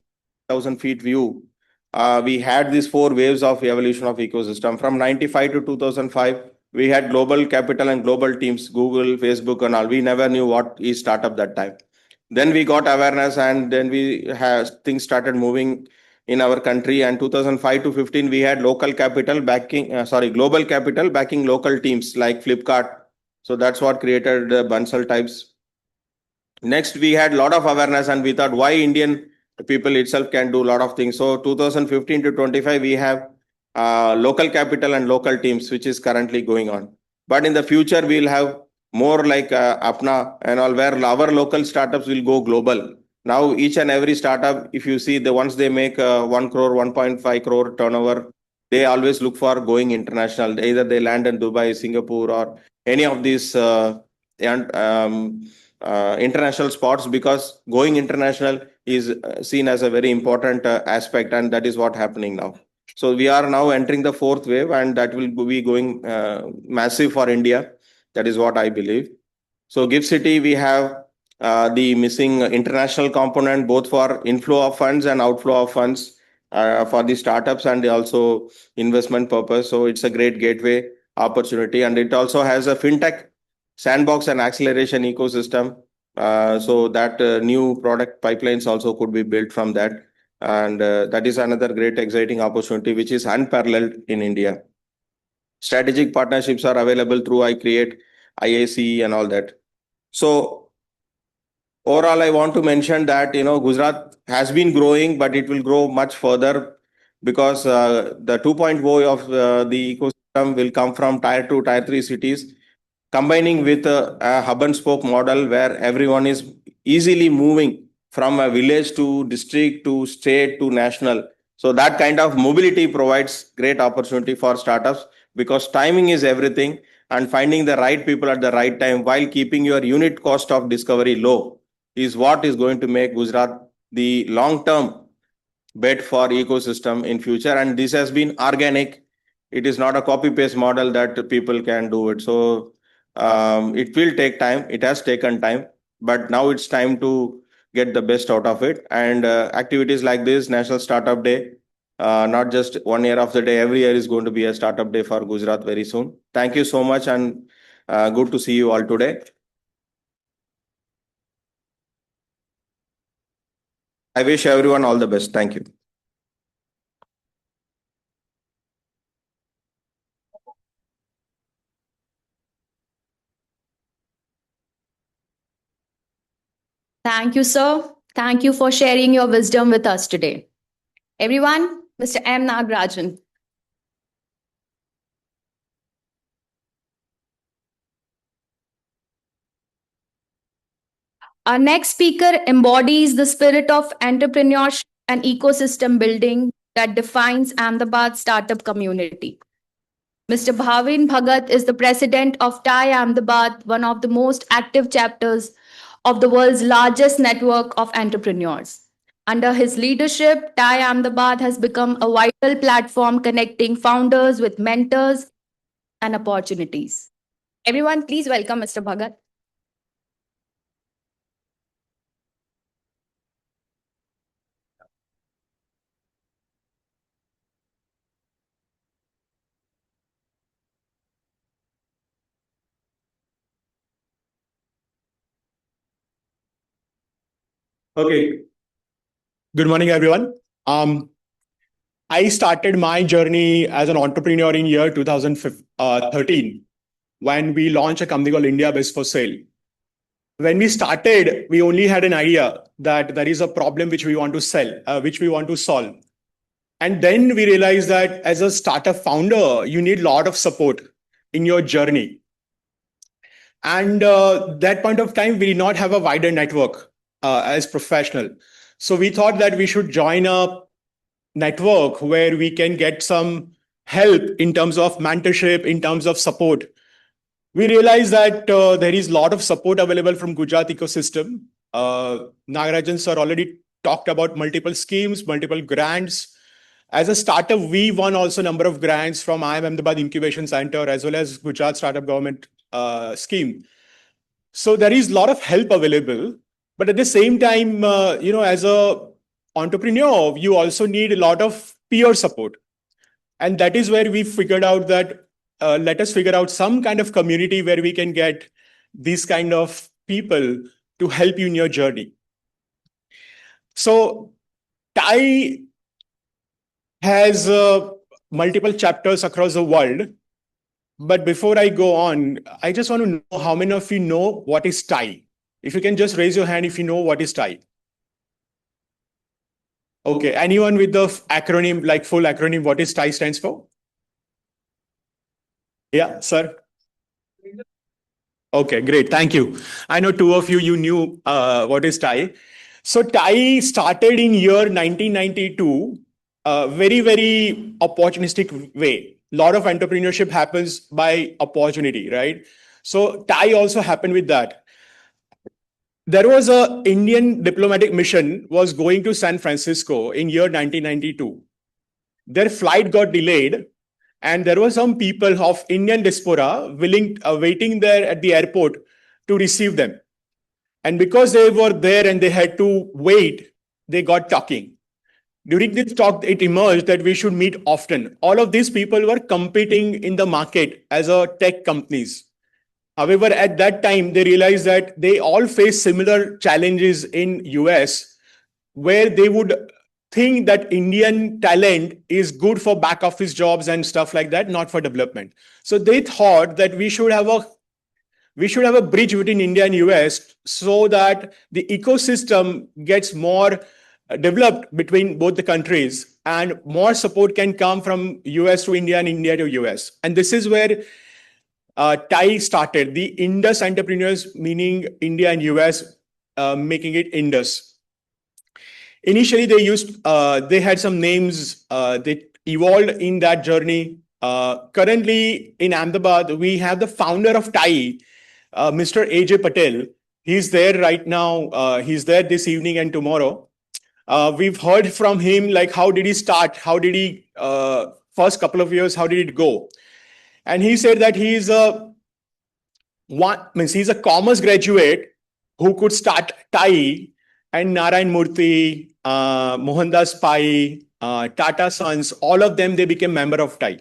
1,000 feet view, we had these 4 waves of evolution of ecosystem. From 95 to 2005, we had global capital and global teams, Google, Facebook, and all. We never knew what is startup that time. Then we got awareness, and then things started moving in our country. And 2005 to 15, we had global capital backing local teams like Flipkart. So that's what created the Bansal types. Next, we had a lot of awareness, and we thought why Indian people itself can do a lot of things. So 2015 to 25, we have local capital and local teams, which is currently going on. But in the future, we'll have more like Apna and all, where our local startups will go global. Now, each and every startup, if you see, once they make 1 crore, 1.5 crore turnover, they always look for going international. Either they land in Dubai, Singapore, or any of these international spots, because going international is seen as a very important aspect, and that is what happening now. So we are now entering the 4th wave, and that will be going massive for India. That is what I believe. So GIFT City, we have the missing international component, both for inflow of funds and outflow of funds for the startups, and also investment purpose. So it's a great gateway opportunity, and it also has a fintech sandbox and acceleration ecosystem. So that new product pipelines also could be built from that. And that is another great exciting opportunity, which is unparalleled in India. Strategic partnerships are available through iCreate, IAC, and all that. So overall, I want to mention that, Gujarat has been growing, but it will grow much further, because the 2.0 of the ecosystem will come from tier 2, tier 3 cities, combining with a hub and spoke model where everyone is easily moving from a village to district to state to national. So that kind of mobility provides great opportunity for startups, because timing is everything, and finding the right people at the right time while keeping your unit cost of discovery low is what is going to make Gujarat the long-term bet for ecosystem in future. And this has been organic. It is not a copy-paste model that people can do it. So it will take time. It has taken time, but now it's time to get the best out of it. And activities like this, National Startup Day, not just 1 year of the day, every year is going to be a startup day for Gujarat very soon. Thank you so much, and good to see you all today. I wish everyone all the best. Thank you. Thank you, sir. Thank you for sharing your wisdom with us today. Everyone, Mr. M. Nagarajan. Our next speaker embodies the spirit of entrepreneurship and ecosystem building that defines Ahmedabad startup community. Mr. Bhavin Bhagat is the president of TIE Ahmedabad, one of the most active chapters of the world's largest network of entrepreneurs. Under his leadership, TIE Ahmedabad has become a vital platform connecting founders with mentors and opportunities. Everyone, please welcome Mr. Bhagat. Okay. Good morning, everyone. I started my journey as an entrepreneur in year 2013. when we launched a company called India Best for Sale. When we started, we only had an idea that there is a problem which we want to sell, which we want to solve. And then we realized that as a startup founder, you need a lot of support in your journey. And that point of time, we did not have a wider network as professional. So we thought that we should join a network where we can get some help in terms of mentorship, in terms of support. We realized that there is a lot of support available from Gujarat ecosystem. Nagarajan sir already talked about multiple schemes, multiple grants. As a startup, we won also a number of grants from Ahmedabad Innovation Center as well as Gujarat Startup Government scheme. So there is a lot of help available. But at the same time, as a entrepreneur, you also need a lot of peer support. And that is where we figured out that let us figure out some kind of community where we can get these kind of people to help you in your journey. So TIE has multiple chapters across the world. But before I go on, I just want to know how many of you know what is TIE? If you can just raise your hand if you know what is TIE. Okay, anyone with the acronym, like full acronym, what is TIE stands for? Yeah, sir. Okay, great. Thank you. I know two of you knew what is TIE. So TIE started in year 1992, very, very opportunistic way. A lot of entrepreneurship happens by opportunity, right? So TIE also happened with that. There was a Indian diplomatic mission was going to San Francisco in year 1992. Their flight got delayed, and there were some people of Indian diaspora waiting there at the airport to receive them. And because they were there and they had to wait, they got talking. During this talk, it emerged that we should meet often. All of these people were competing in the market as a tech companies. However, at that time, they realized that they all face similar challenges in US, where they would think that Indian talent is good for back office jobs and stuff like that, not for development. So they thought that we should have a bridge between India and US so that the ecosystem gets more developed between both the countries and more support can come from US to India and India to US. And this is where TIE started, the Indus entrepreneurs, meaning India and US, making it Indus. Initially, they had some names, they evolved in that journey. Currently in Ahmedabad, we have the founder of TIE, Mr. AJ Patel. He's there right now. He's there this evening and tomorrow. We've heard from him, like, how did he start? How did he, first couple of years, how did it go? And he said that he's a commerce graduate who could start TIE, and Narayan Murthy, Mohandas Pai, Tata Sons, all of them, they became member of TIE.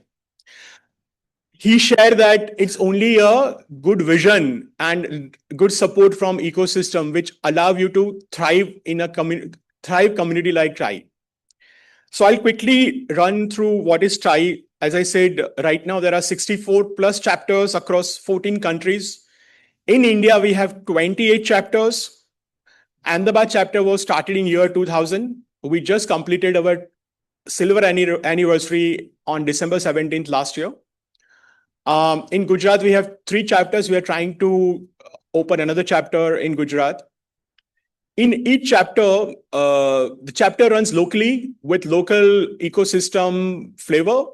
He shared that it's only a good vision and good support from ecosystem which allow you to thrive in a community like TIE. So I'll quickly run through what is TIE. As I said, right now there are 64 plus chapters across 14 countries. In India, we have 28 chapters. Ahmedabad chapter was started in year 2000. We just completed our silver anniversary on December 17th last year. In Gujarat, we have 3 chapters. We are trying to open another chapter in Gujarat. In each chapter, the chapter runs locally with local ecosystem flavor.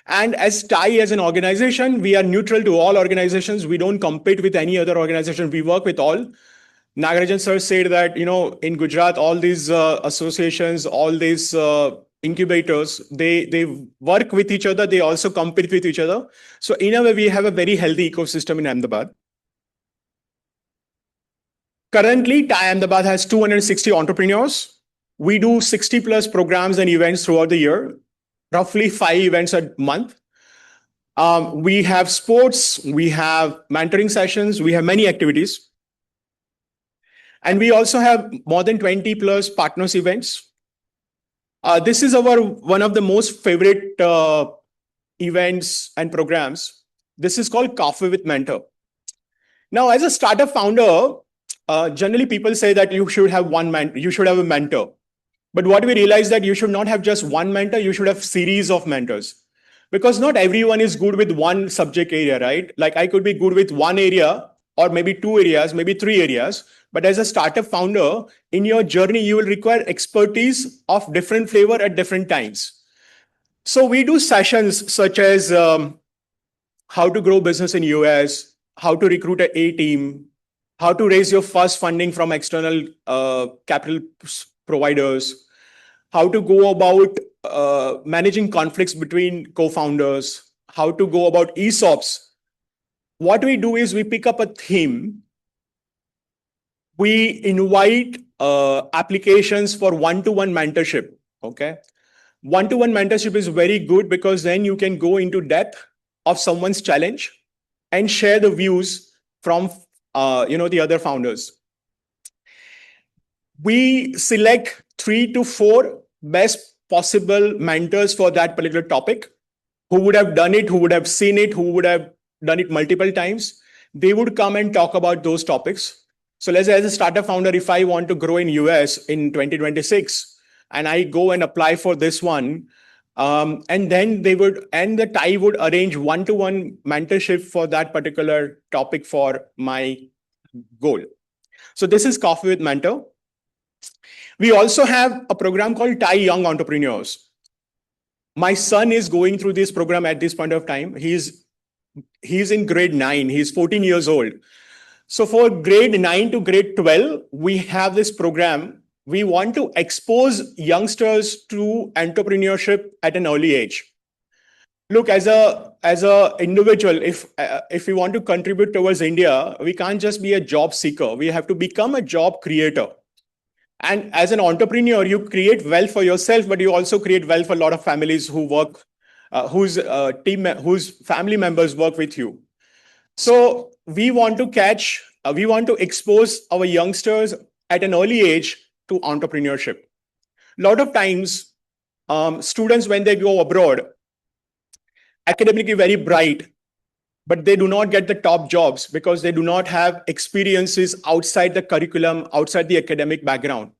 And as TIE as an organization, we are neutral to all organizations. We don't compete with any other organization. We work with all. Nagarajan sir said that, in Gujarat, all these associations, all these incubators, they work with each other. They also compete with each other. So in a way, we have a very healthy ecosystem in Ahmedabad. Currently, TIE Ahmedabad has 260 entrepreneurs. We do 60 plus programs and events throughout the year, roughly 5 events a month. We have sports, we have mentoring sessions, we have many activities. And we also have more than 20 plus partners events. This is one of the most favorite events and programs. This is called Coffee with Mentor. Now, as a startup founder, generally people say that you should have you should have a mentor. But what we realized that you should not have just one mentor, you should have series of mentors. Because not everyone is good with one subject area, right? Like I could be good with one area or maybe two areas, maybe three areas. But as a startup founder, in your journey, you will require expertise of different flavor at different times. So we do sessions such as how to grow business in US, how to recruit an A team, how to raise your first funding from external capital providers, how to go about managing conflicts between co-founders, how to go about ESOPs. What we do is we pick up a theme, we invite applications for one-to-one mentorship, okay? One-to-one mentorship is very good because then you can go into depth of someone's challenge and share the views from the other founders. We select 3 to 4 best possible mentors for that particular topic, who would have done it, who would have seen it, who would have done it multiple times. They would come and talk about those topics. So let's say as a startup founder, if I want to grow in US in 2026, and I go and apply for this one, and then the TIE would arrange one-to-one mentorship for that particular topic for my goal. So this is Coffee with Mentor. We also have a program called TIE Young Entrepreneurs. My son is going through this program at this point of time. He's in grade 9. He's 14 years old. So for grade 9 to grade 12, we have this program. We want to expose youngsters to entrepreneurship at an early age. Look, as a individual, if we want to contribute towards India, we can't just be a job seeker. We have to become a job creator. And as an entrepreneur, you create wealth for yourself, but you also create wealth for a lot of families who work, whose family members work with you. So we want to expose our youngsters at an early age to entrepreneurship. A lot of times, students, when they go abroad, academically very bright, but they do not get the top jobs because they do not have experiences outside the curriculum, outside the academic background.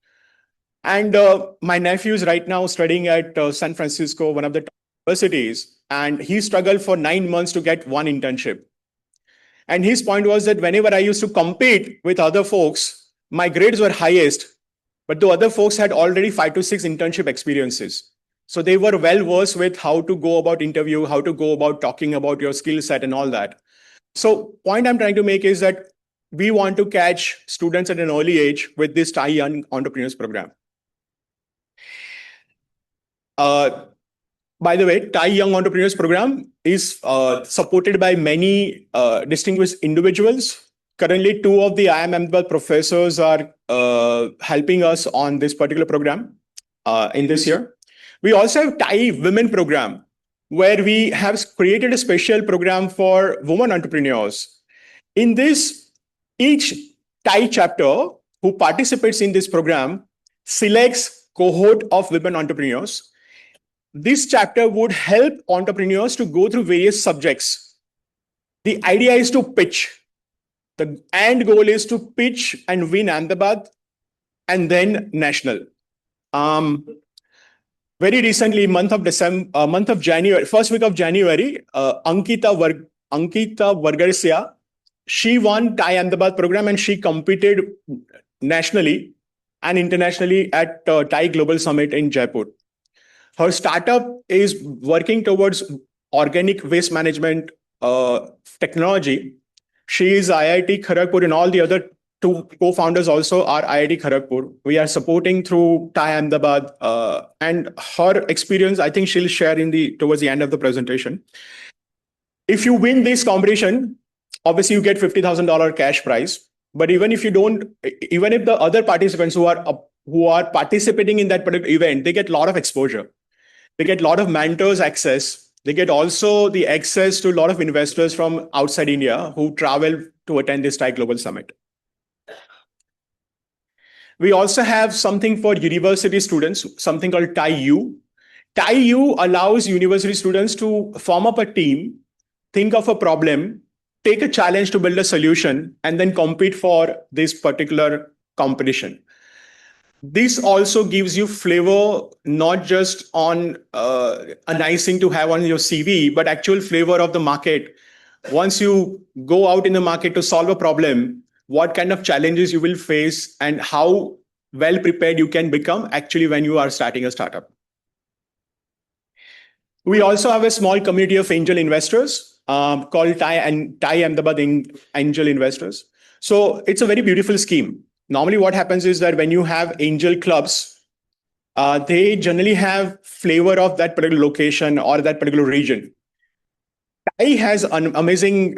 And my nephew is right now studying at San Francisco, one of the top universities, and he struggled for 9 months to get one internship. And his point was that whenever I used to compete with other folks, my grades were highest, but the other folks had already 5 to 6 internship experiences. So they were well versed with how to go about interview, how to go about talking about your skill set and all that. So point I'm trying to make is that we want to catch students at an early age with this TIE Young Entrepreneurs program. By the way, TIE Young Entrepreneurs program is supported by many distinguished individuals. Currently, 2 of the IIM Ahmedabad professors are helping us on this particular program in this year. We also have TIE Women program, where we have created a special program for women entrepreneurs. In this, each TIE chapter who participates in this program selects cohort of women entrepreneurs. This chapter would help entrepreneurs to go through various subjects. The idea is to pitch. The end goal is to pitch and win Ahmedabad and then national. Very recently, month of January, first week of January, Ankita Vargarsia, she won TIE Ahmedabad program and she competed nationally and internationally at TIE Global Summit in Jaipur. Her startup is working towards organic waste management technology. She is IIT Kharagpur, and all the other 2 co-founders also are IIT Kharagpur. We are supporting through TIE Ahmedabad, and her experience, I think she'll share towards the end of the presentation. If you win this competition, obviously you get $50,000 cash prize. But even if the other participants who are participating in that particular event, they get a lot of exposure. They get a lot of mentors access. They get also the access to a lot of investors from outside India who travel to attend this TIE Global Summit. We also have something for university students, something called TIE U. TIE U allows university students to form up a team think of a problem, take a challenge to build a solution, and then compete for this particular competition. This also gives you flavor, not just on a nice thing to have on your CV, but actual flavor of the market. Once you go out in the market to solve a problem, what kind of challenges you will face and how well prepared you can become actually when you are starting a startup. We also have a small community of angel investors called Thai Ahmedabad Angel Investors. So it's a very beautiful scheme. Normally what happens is that when you have angel clubs, they generally have flavor of that particular location or that particular region. Thai has an amazing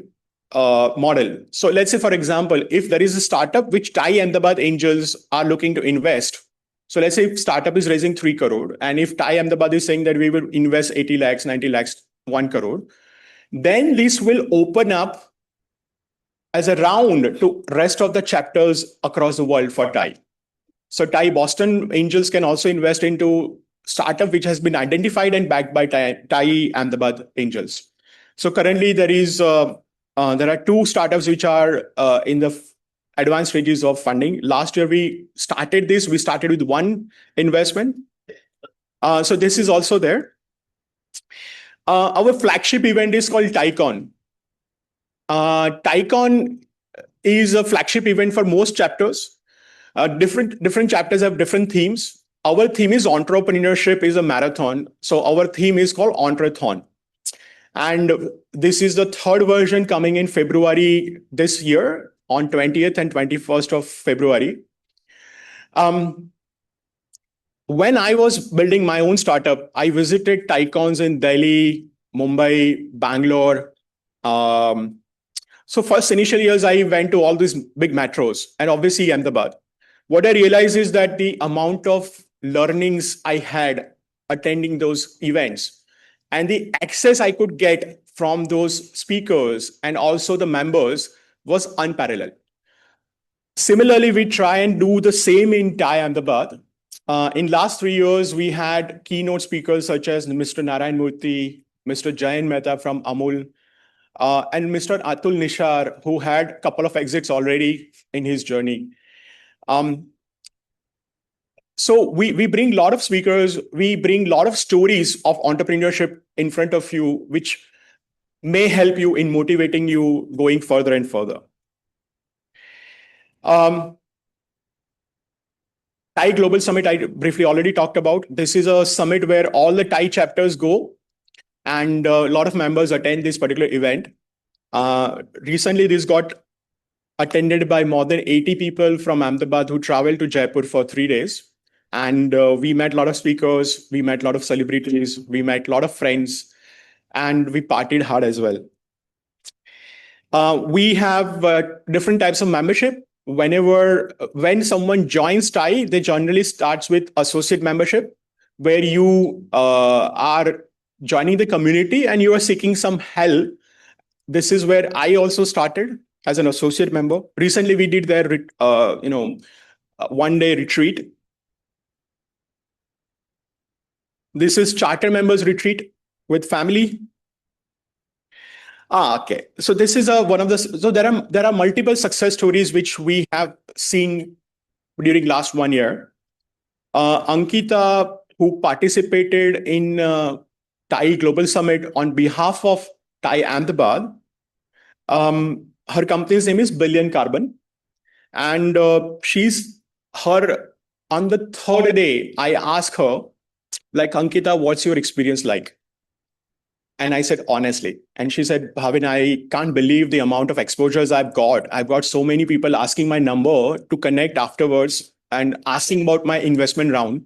model. So let's say, for example, if there is a startup which Thai Ahmedabad angels are looking to invest. So let's say if startup is raising 3 crore, and if Thai Ahmedabad is saying that we will invest 80 lakhs, 90 lakhs, 1 crore, then this will open up as a round to rest of the chapters across the world for Thai. So Thai Boston angels can also invest into startup which has been identified and backed by Thai Ahmedabad angels. So currently there are 2 startups which are in the advanced stages of funding. Last year we started with 1 investment. So this is also there. Our flagship event is called ThaiCon. ThaiCon is a flagship event for most chapters. Different chapters have different themes. Our theme is entrepreneurship is a marathon. So our theme is called Entrethon. And this is the 3rd version coming in February this year on 20th and 21st of February. When I was building my own startup, I visited ThaiCons in Delhi, Mumbai, Bangalore. So first initial years, I went to all these big metros and obviously Ahmedabad. What I realized is that the amount of learnings I had attending those events and the access I could get from those speakers and also the members was unparalleled. Similarly, we try and do the same in Thai Ahmedabad. In last 3 years, we had keynote speakers such as Mr. Narayan Murthy, Mr. Jayan Mehta from Amul, and Mr. Atul Nishar, who had a couple of exits already in his journey. So we bring a lot of speakers, we bring a lot of stories of entrepreneurship in front of you, which may help you in motivating you going further and further. Thai Global Summit, I briefly already talked about. This is a summit where all the Thai chapters go and a lot of members attend this particular event. Recently, this got attended by more than 80 people from Ahmedabad who traveled to Jaipur for 3 days. And we met a lot of speakers, we met a lot of celebrities, we met a lot of friends, and we partied hard as well. We have different types of membership. When someone joins Thai, they generally starts with associate membership, where you are joining the community and you are seeking some help. This is where I also started as an associate member. Recently, we did their 1-day retreat. This is charter members retreat with family. Okay. So this is one of the. So there are multiple success stories which we have seen during last 1 year. Ankita, who participated in Thai Global Summit on behalf of Thai Ahmedabad, her company's name is Billion Carbon, and on the 3rd day, I asked her, like, Ankita, what's your experience like? And I said, honestly. And she said, Bhavin, I can't believe the amount of exposures I've got. I've got so many people asking my number to connect afterwards and asking about my investment round.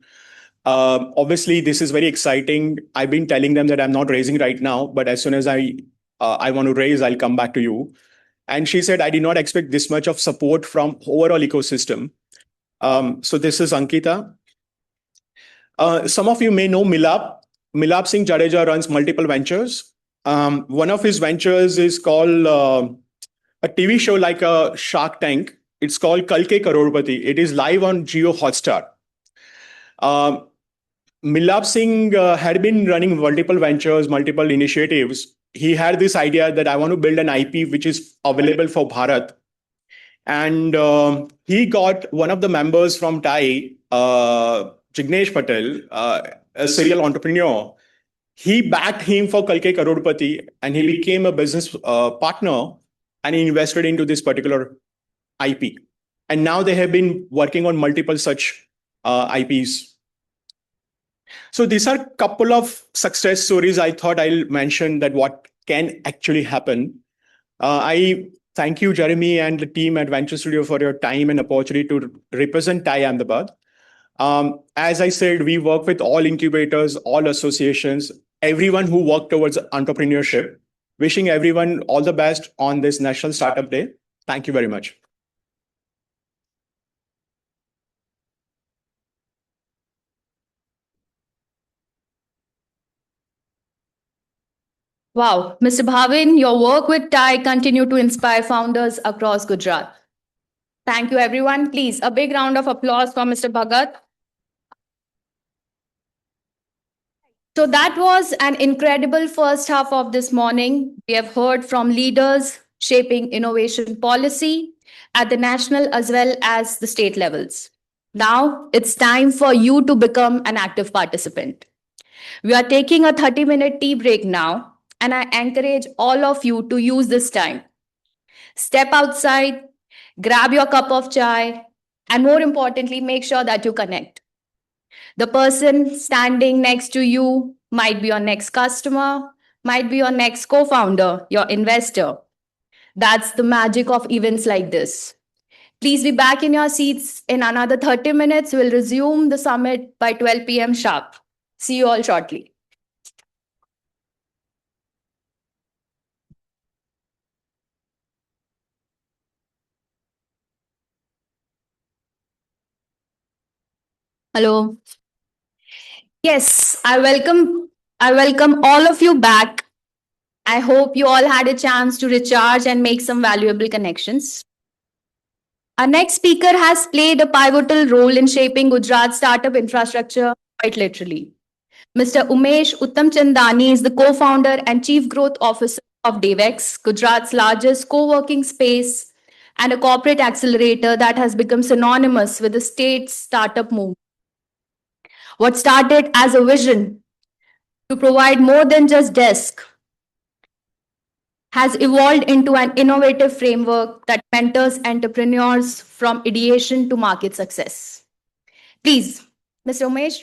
Obviously, this is very exciting. I've been telling them that I'm not raising right now, but as soon as I want to raise, I'll come back to you. And she said, I did not expect this much of support from overall ecosystem. So this is Ankita. Some of you may know Milap. Milap Singh Jadeja runs multiple ventures. One of his ventures is called a TV show like a Shark Tank. It's called Kal Ke Crorepati. It is live on Jio Hotstar. Milap Singh had been running multiple ventures, multiple initiatives. he had this idea that I want to build an IP which is available for Bharat. And he got one of the members from TAI, Jignesh Patel, a serial entrepreneur. He backed him for Kalke Karodpati, and he became a business partner, and he invested into this particular IP. And now they have been working on multiple such IPs. So these are a couple of success stories I thought I'll mention that what can actually happen. I thank you, Jeremy, and the team at VentureStudio for your time and opportunity to represent TAI Ahmedabad. As I said, we work with all incubators, all associations, everyone who work towards entrepreneurship. Wishing everyone all the best on this National Startup Day. Thank you very much. Wow, Mr. Bhavin, your work with TAI continue to inspire founders across Gujarat. Thank you, everyone. Please, a big round of applause for Mr. Bhagat. So that was an incredible first half of this morning. We have heard from leaders shaping innovation policy at the national as well as the state levels. Now it's time for you to become an active participant. We are taking a 30-minute tea break now, and I encourage all of you to use this time. Step outside, grab your cup of chai, and more importantly, make sure that you connect. The person standing next to you might be your next customer, might be your next co-founder, your investor. That's the magic of events like this. Please be back in your seats in another 30 minutes. We'll resume the summit by 12 p.m. sharp. See you all shortly. Hello. Yes, I welcome all of you back. I hope you all had a chance to recharge and make some valuable connections. Our next speaker has played a pivotal role in shaping Gujarat's startup infrastructure, quite literally. Mr. Umesh Uttamchandani is the co-founder and chief growth officer of DevX, Gujarat's largest co-working space and a corporate accelerator that has become synonymous with the state's startup movement. What started as a vision to provide more than just desk has evolved into an innovative framework that mentors entrepreneurs from ideation to market success. Please, Mr. Umesh.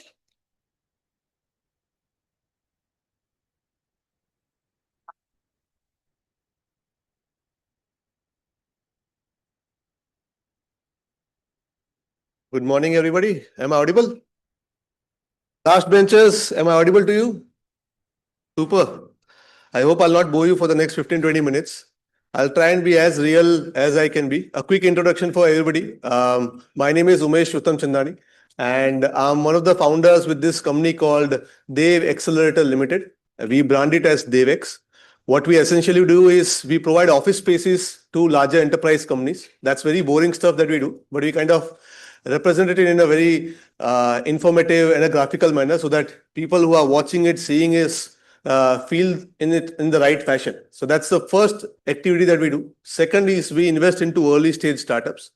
Good morning, everybody. Am I audible? Last benchers, am I audible to you? Super. I hope I'll not bore you for the next 15-20 minutes. I'll try and be as real as I can be. A quick introduction for everybody. My name is Umesh Uttamchandani, and I'm one of the founders with this company called Dev Accelerator Limited. We brand it as DevX. What we essentially do is we provide office spaces to larger enterprise companies. That's very boring stuff that we do, but we kind of represent it in a very informative and a graphical manner so that people who are watching it, seeing is feel in it in the right fashion. So that's the first activity that we do. Second is we invest into early stage startups.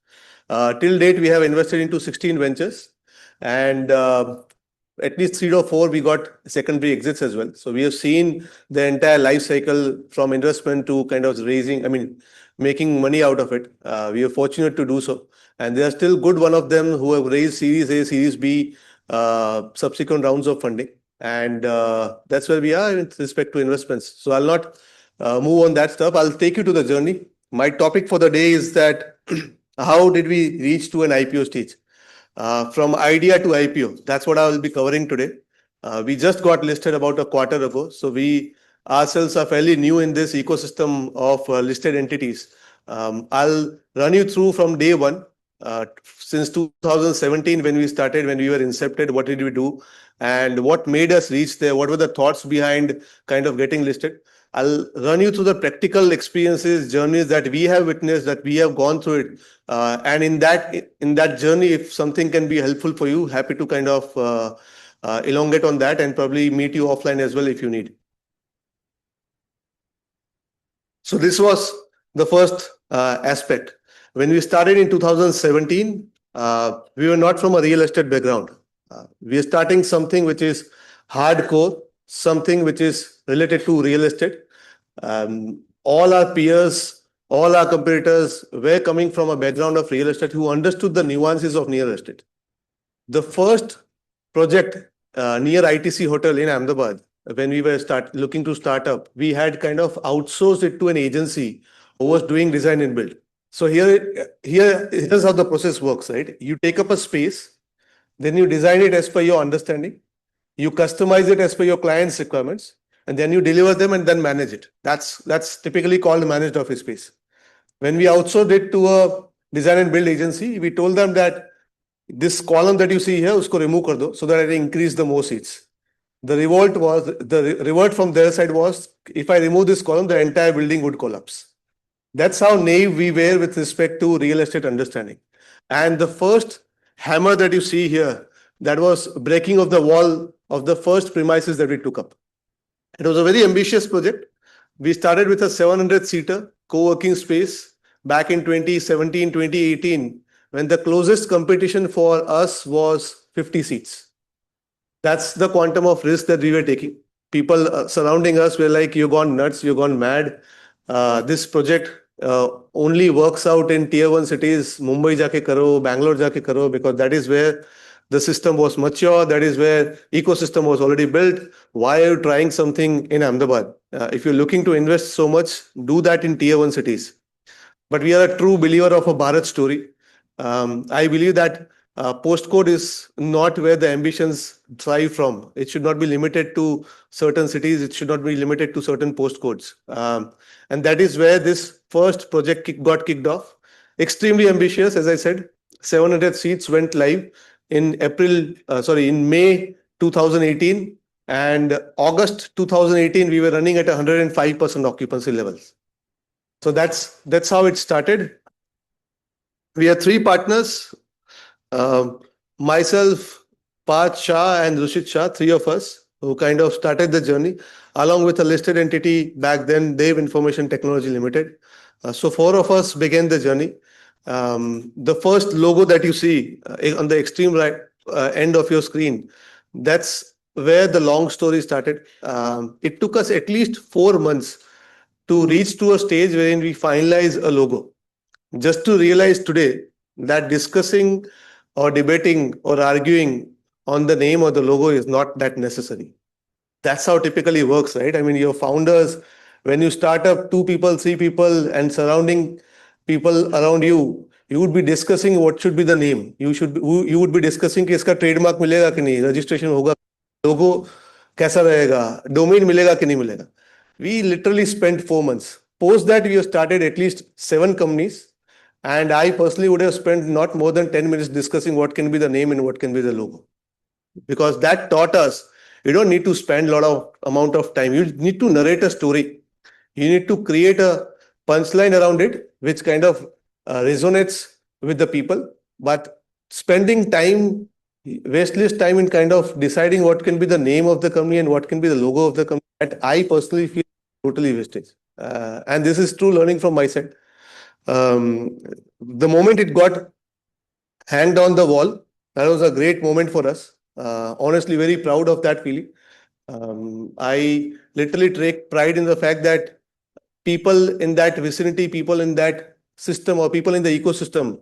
Till date, we have invested into 16 ventures, and at least 3 or 4 we got secondary exits as well. So we have seen the entire life cycle from investment to kind of raising, making money out of it. We are fortunate to do so. And there are still good one of them who have raised Series A, Series B, subsequent rounds of funding. And that's where we are with respect to investments. So I'll not move on that stuff. I'll take you to the journey. My topic for the day is that how did we reach to an IPO stage? From idea to IPO. That's what I will be covering today. We just got listed about a quarter ago. So we ourselves are fairly new in this ecosystem of listed entities. I'll run you through from day one. Since 2017, when we started, when we were incepted, what did we do and what made us reach there? What were the thoughts behind kind of getting listed? I'll run you through the practical experiences, journeys that we have witnessed, that we have gone through it. And in that journey, if something can be helpful for you, happy to kind of elongate on that and probably meet you offline as well if you need. So this was the first aspect. When we started in 2017, we were not from a real estate background. We are starting something which is hardcore, something which is related to real estate. All our peers, all our competitors were coming from a background of real estate who understood the nuances of real estate. The first project near ITC Hotel in Ahmedabad, when we were looking to start up, we had kind of outsourced it to an agency who was doing design and build. So here's how the process works, right? You take up a space, then you design it as per your understanding, you customize it as per your client's requirements, and then you deliver them and then manage it. That's typically called a managed office space. When we outsourced it to a design and build agency, we told them that this column that you see here, usko remove kar do, so that it increase the more seats. The revolt from their side was, if I remove this column, the entire building would collapse. That's how naive we were with respect to real estate understanding. And the first hammer that you see here, that was breaking of the wall of the first premises that we took up. It was a very ambitious project. We started with a 700-seater co-working space back in 2017, 2018, when the closest competition for us was 50 seats. That's the quantum of risk that we were taking. People surrounding us were like, you've gone nuts, you've gone mad. This project only works out in tier 1 cities, Mumbai jaake karo, Bangalore jaake karo, because that is where the system was mature, that is where ecosystem was already built. Why are you trying something in Ahmedabad? If you're looking to invest so much, do that in tier 1 cities. But we are a true believer of a Bharat story. I believe that postcode is not where the ambitions thrive from. It should not be limited to certain cities. It should not be limited to certain postcodes. And that is where this first project got kicked off. Extremely ambitious, as I said. 700 seats went live in May 2018, and August 2018 we were running at 105% occupancy levels. So that's how it started. We are 3 partners. Myself, Parth Shah and Rushit Shah, 3 of us who kind of started the journey, along with a listed entity back then, Dev Information Technology Limited. So 4 of us began the journey. The first logo that you see on the extreme right end of your screen, that's where the long story started. It took us at least 4 months to reach to a stage wherein we finalize a logo. Just to realize today that discussing or debating or arguing on the name or the logo is not that necessary. That's how typically works, right? I mean, your founders, when you start up 2 people, 3 people and surrounding people around you, you would be discussing what should be the name. You would be discussing कि इसका trademark मिलेगा कि नहीं, registration होगा, logo कैसा रहेगा, domain मिलेगा कि नहीं मिलेगा. We literally spent 4 months. Post that, we have started at least 7 companies. And I personally would have spent not more than 10 minutes discussing what can be the name and what can be the logo. Because that taught us, you don't need to spend a lot of amount of time. You need to narrate a story. You need to create a punchline around it, which kind of resonates with the people. But spending time, wasteless time in kind of deciding what can be the name of the company and what can be the logo of the company, that I personally feel totally wastage. And this is true learning from my side. The moment it got hanged on the wall, that was a great moment for us. Honestly, very proud of that feeling. I literally take pride in the fact that people in that vicinity, people in that system or people in the ecosystem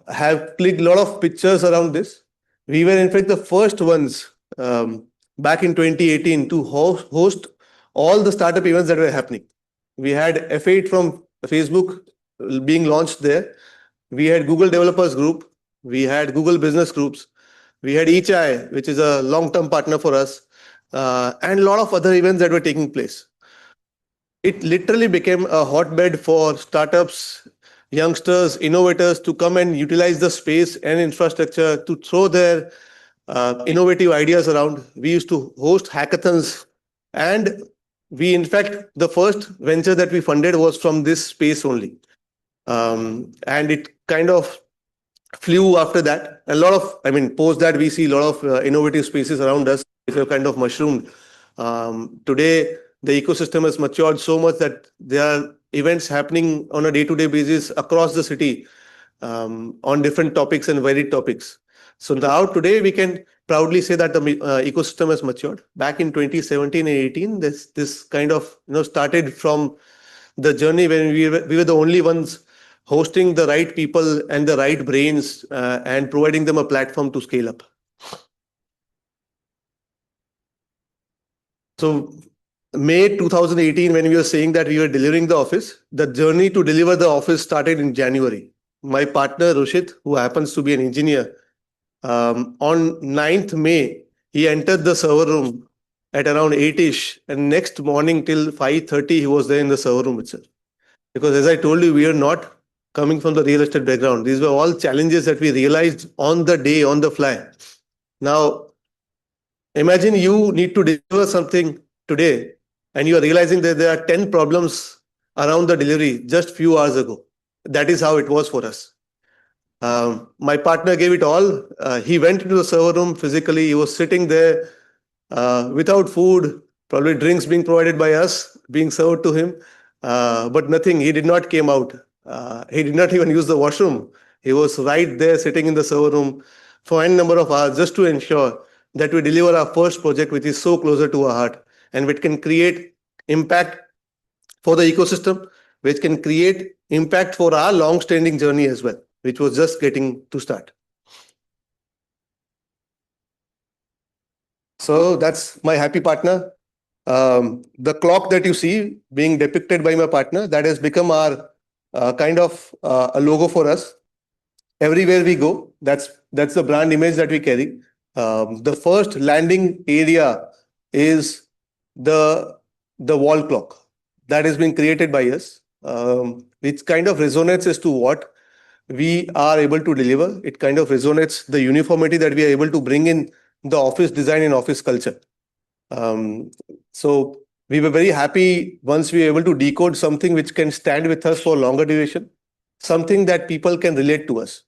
have clicked a lot of pictures around this. We were in fact the first ones back in 2018 to host all the startup events that were happening. We had F8 from Facebook being launched there. We had Google Developers Group. We had Google Business Groups. We had eChai, which is a long-term partner for us, and a lot of other events that were taking place. It literally became a hotbed for startups, youngsters, innovators to come and utilize the space and infrastructure to throw their innovative ideas around. We used to host hackathons, and we, in fact, the first venture that we funded was from this space only. And it kind of flew after that. A lot of, post that we see a lot of innovative spaces around us, which have kind of mushroomed. Today, the ecosystem has matured so much that there are events happening on a day-to-day basis across the city on different topics and varied topics. So now today we can proudly say that the ecosystem has matured. Back in 2017 and 18, this kind of started from the journey when we were the only ones hosting the right people and the right brains and providing them a platform to scale up. So May 2018, when we were saying that we were delivering the office, the journey to deliver the office started in January. My partner Rushit, who happens to be an engineer, on 9th May, he entered the server room at around 8ish, and next morning till 5:30, he was there in the server room itself. Because as I told you, we are not coming from the real estate background. These were all challenges that we realized on the day, on the fly. Now, imagine you need to deliver something today, and you are realizing that there are 10 problems around the delivery just few hours ago. That is how it was for us. My partner gave it all. He went into the server room physically. He was sitting there without food, probably drinks being provided by us, being served to him, but nothing. He did not came out. He did not even use the washroom. He was right there sitting in the server room for n number of hours just to ensure that we deliver our first project, which is so closer to our heart and which can create impact for the ecosystem, which can create impact for our long-standing journey as well, which was just getting to start. So that's my happy partner. The clock that you see being depicted by my partner, that has become our kind of a logo for us. Everywhere we go, that's the brand image that we carry. The first landing area is the wall clock that has been created by us, which kind of resonates as to what we are able to deliver. It kind of resonates the uniformity that we are able to bring in the office design and office culture. So we were very happy once we were able to decode something which can stand with us for longer duration, something that people can relate to us.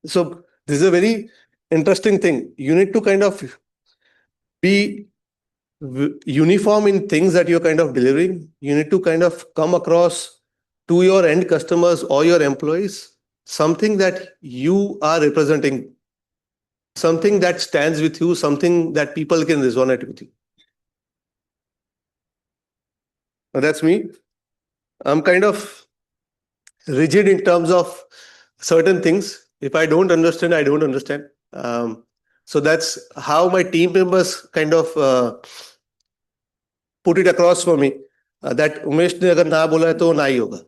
So this is a very interesting thing. You need to kind of be uniform in things that you're kind of delivering. You need to kind of come across to your end customers or your employees something that you are representing, something that stands with you, something that people can resonate with you. Now that's me. I'm kind of rigid in terms of certain things. If I don't understand, I don't understand. So that's how my team members kind of put it across for me that Umesh ne agar na bola hai to na hi hoga.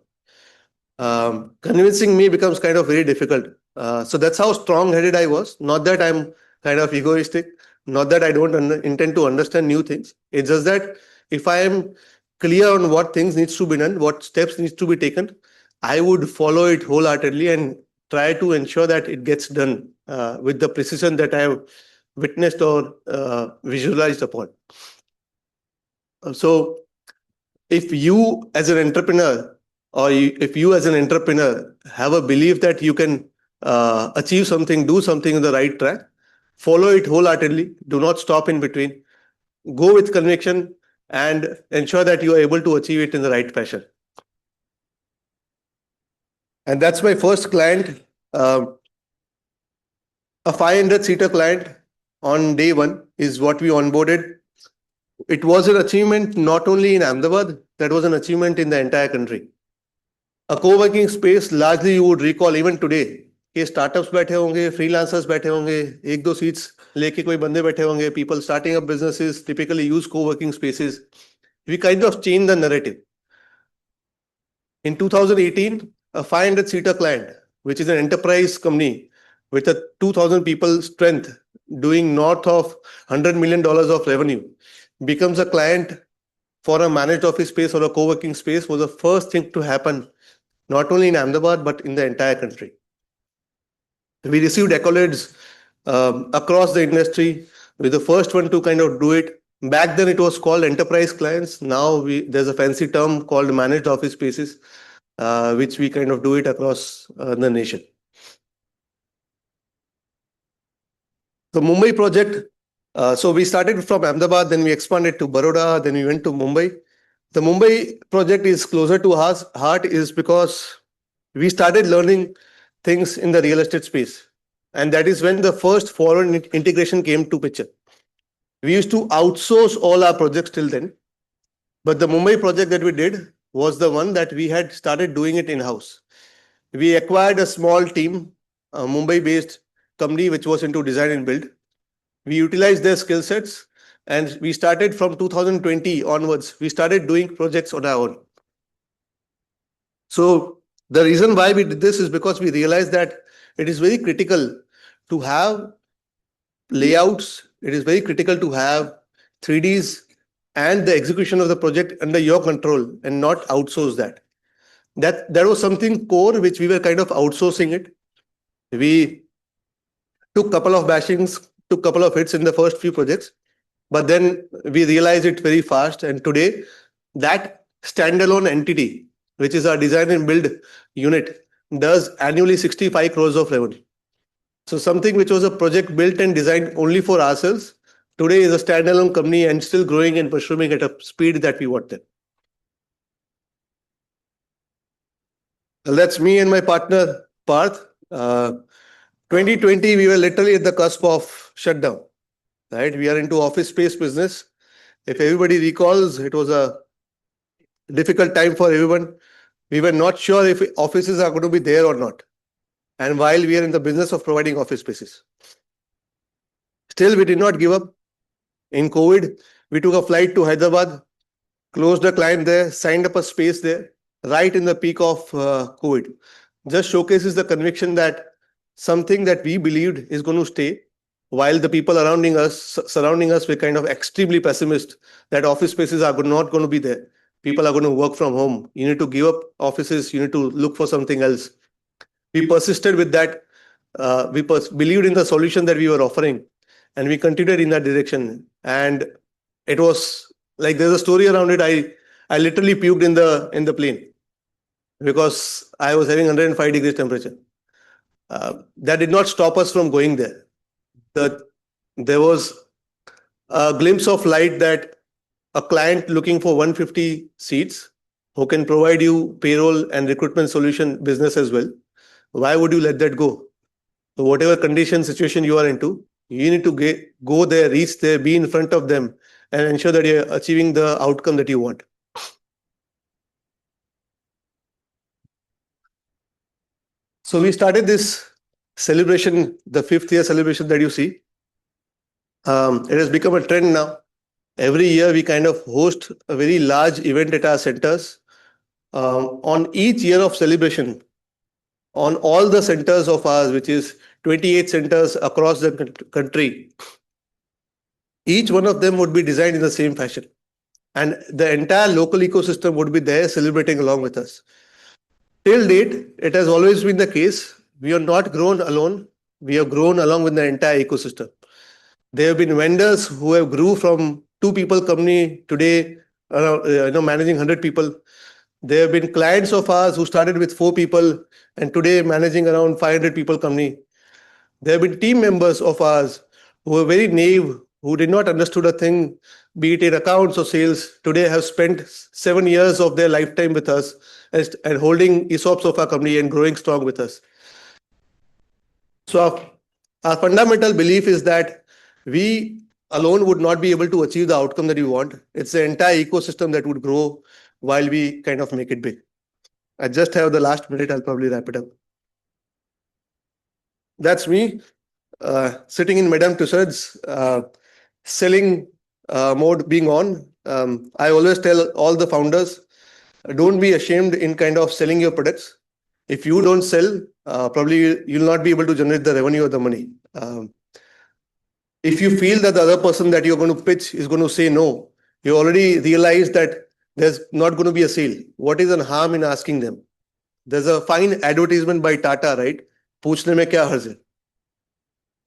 Convincing me becomes kind of very difficult. So that's how strong-headed I was. Not that I'm kind of egoistic, not that I don't intend to understand new things. It's just that if I am clear on what things needs to be done, what steps needs to be taken, I would follow it wholeheartedly and try to ensure that it gets done with the precision that I have witnessed or visualized upon. So if you as an entrepreneur or if you as an entrepreneur have a belief that you can achieve something, do something on the right track, follow it wholeheartedly. Do not stop in between. Go with conviction and ensure that you are able to achieve it in the right fashion. And that's my first client, a 500-seater client on day one is what we onboarded. It was an achievement not only in Ahmedabad, that was an achievement in the entire country. A co-working space, largely you would recall even today, कि startups बैठे होंगे, freelancers बैठे होंगे, एक दो seats लेके कोई बंदे बैठे होंगे, people starting up businesses typically use co-working spaces. We kind of changed the narrative. In 2018, a 500-seater client, which is an enterprise company with a 2,000 people strength, doing north of $100 million of revenue, becomes a client for a managed office space or a co-working space, was the first thing to happen, not only in Ahmedabad, but in the entire country. We received accolades across the industry. We're the first one to kind of do it. Back then it was called enterprise clients. Now there's a fancy term called managed office spaces, which we kind of do it across the nation. The Mumbai project, so we started from Ahmedabad, then we expanded to Baroda, then we went to Mumbai. the Mumbai project is closer to our heart is because we started learning things in the real estate space. And that is when the first foreign integration came to picture. We used to outsource all our projects till then. But the Mumbai project that we did was the one that we had started doing it in-house. We acquired a small team, a Mumbai-based company which was into design and build. We utilized their skill sets, and we started from 2020 onwards. We started doing projects on our own. So the reason why we did this is because we realized that it is very critical to have layouts. It is very critical to have 3Ds and the execution of the project under your control and not outsource that. That was something core which we were kind of outsourcing it. We took a couple of bashings, took a couple of hits in the first few projects, but then we realized it very fast. And today, that standalone entity, which is our design and build unit, does annually 65 crores of revenue. So something which was a project built and designed only for ourselves, today is a standalone company and still growing and mushrooming at a speed that we want them. Well, that's me and my partner, Parth. 2020, we were literally at the cusp of shutdown. Right? We are into office space business. If everybody recalls, it was a difficult time for everyone. We were not sure if offices are going to be there or not. And while we are in the business of providing office spaces, still we did not give up. In COVID, we took a flight to Hyderabad, closed a client there, signed up a space there, right in the peak of COVID. Just showcases the conviction that something that we believed is going to stay, while the people surrounding us were kind of extremely pessimist that office spaces are not going to be there. People are going to work from home. You need to give up offices. You need to look for something else. We persisted with that. We believed in the solution that we were offering, and we continued in that direction. And it was like there's a story around it. I literally puked in the plane because I was having 105 degrees temperature. That did not stop us from going there. There was a glimpse of light that a client looking for 150 seats who can provide you payroll and recruitment solution business as well. Why would you let that go? So whatever condition, situation you are into, you need to go there, reach there, be in front of them, and ensure that you're achieving the outcome that you want. So we started this celebration, the 5th year celebration that you see. It has become a trend now. Every year we kind of host a very large event at our centers. On each year of celebration, on all the centers of ours, which is 28 centers across the country, each one of them would be designed in the same fashion. And the entire local ecosystem would be there celebrating along with us. Till date, it has always been the case. We have not grown alone. We have grown along with the entire ecosystem. There have been vendors who have grew from 2 people company today, managing 100 people. There have been clients of ours who started with 4 people and today managing around 500 people company. There have been team members of ours who were very naive, who did not understood a thing, be it in accounts or sales, today have spent 7 years of their lifetime with us and holding ESOPs of our company and growing strong with us. So our fundamental belief is that we alone would not be able to achieve the outcome that we want. It's the entire ecosystem that would grow while we kind of make it big. I just have the last minute. I'll probably wrap it up. That's me sitting in Madame Tussauds, selling mode being on. I always tell all the founders, don't be ashamed in kind of selling your products. If you don't sell, probably you'll not be able to generate the revenue or the money. If you feel that the other person that you're going to pitch is going to say no, you already realize that there's not going to be a sale. What is the harm in asking them? There's a fine advertisement by Tata, right? Poochne mein kya harj hai?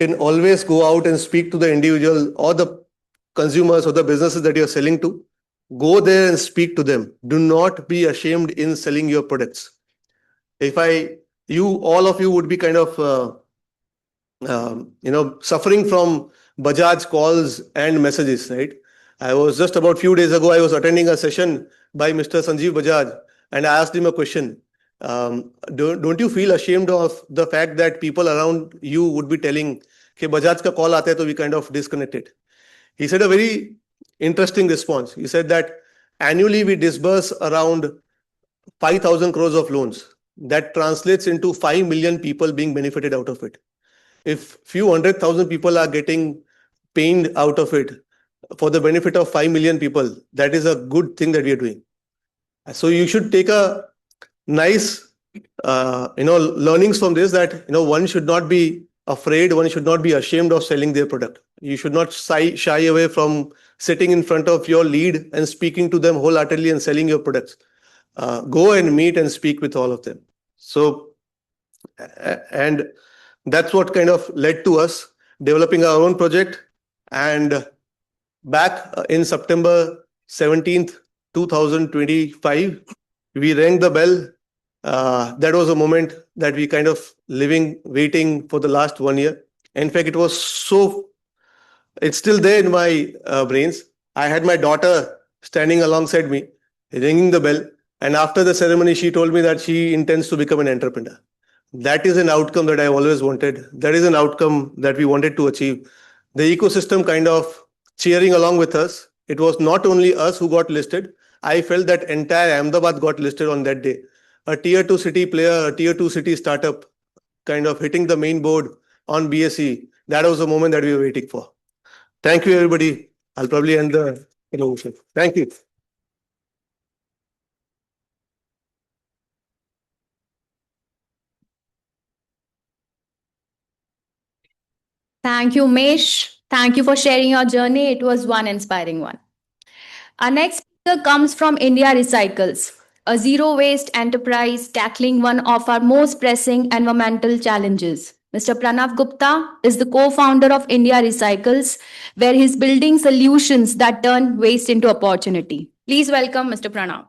You can always go out and speak to the individual or the consumers or the businesses that you're selling to. Go there and speak to them. Do not be ashamed in selling your products. All of you would be kind of, suffering from Bajaj calls and messages, right? I was just about few days ago, I was attending a session by Mr. Sanjeev Bajaj, and I asked him a question. Don't you feel ashamed of the fact that people around you would be telling, "Ke Bajaj ka call aata hai," so we kind of disconnected. He said a very interesting response. He said that annually we disburse around 5,000 crores of loans. That translates into 5 million people being benefited out of it. If few 100,000 people are getting pained out of it for the benefit of 5 million people, that is a good thing that we are doing. So you should take a nice, learnings from this, that, one should not be afraid, one should not be ashamed of selling their product. You should not shy away from sitting in front of your lead and speaking to them wholeheartedly and selling your products. Go and meet and speak with all of them. So, and that's what kind of led to us developing our own project. And back in September 17th, 2025, we rang the bell. That was a moment that we kind of waiting for the last 1 year. In fact, it's still there in my brains. I had my daughter standing alongside me, ringing the bell. And after the ceremony, she told me that she intends to become an entrepreneur. That is an outcome that I always wanted. That is an outcome that we wanted to achieve. The ecosystem kind of cheering along with us. It was not only us who got listed. I felt that entire Ahmedabad got listed on that day. A tier 2 city player, a tier 2 city startup kind of hitting the main board on BSE. That was the moment that we were waiting for. Thank you, everybody. I'll probably end the innovation. Thank you. Thank you, Umesh. Thank you for sharing your journey. It was one inspiring one. Our next speaker comes from India Recycles, a zero waste enterprise tackling one of our most pressing environmental challenges. Mr. Pranav Gupta is the co-founder of India Recycles, where he's building solutions that turn waste into opportunity. Please welcome Mr. Pranav.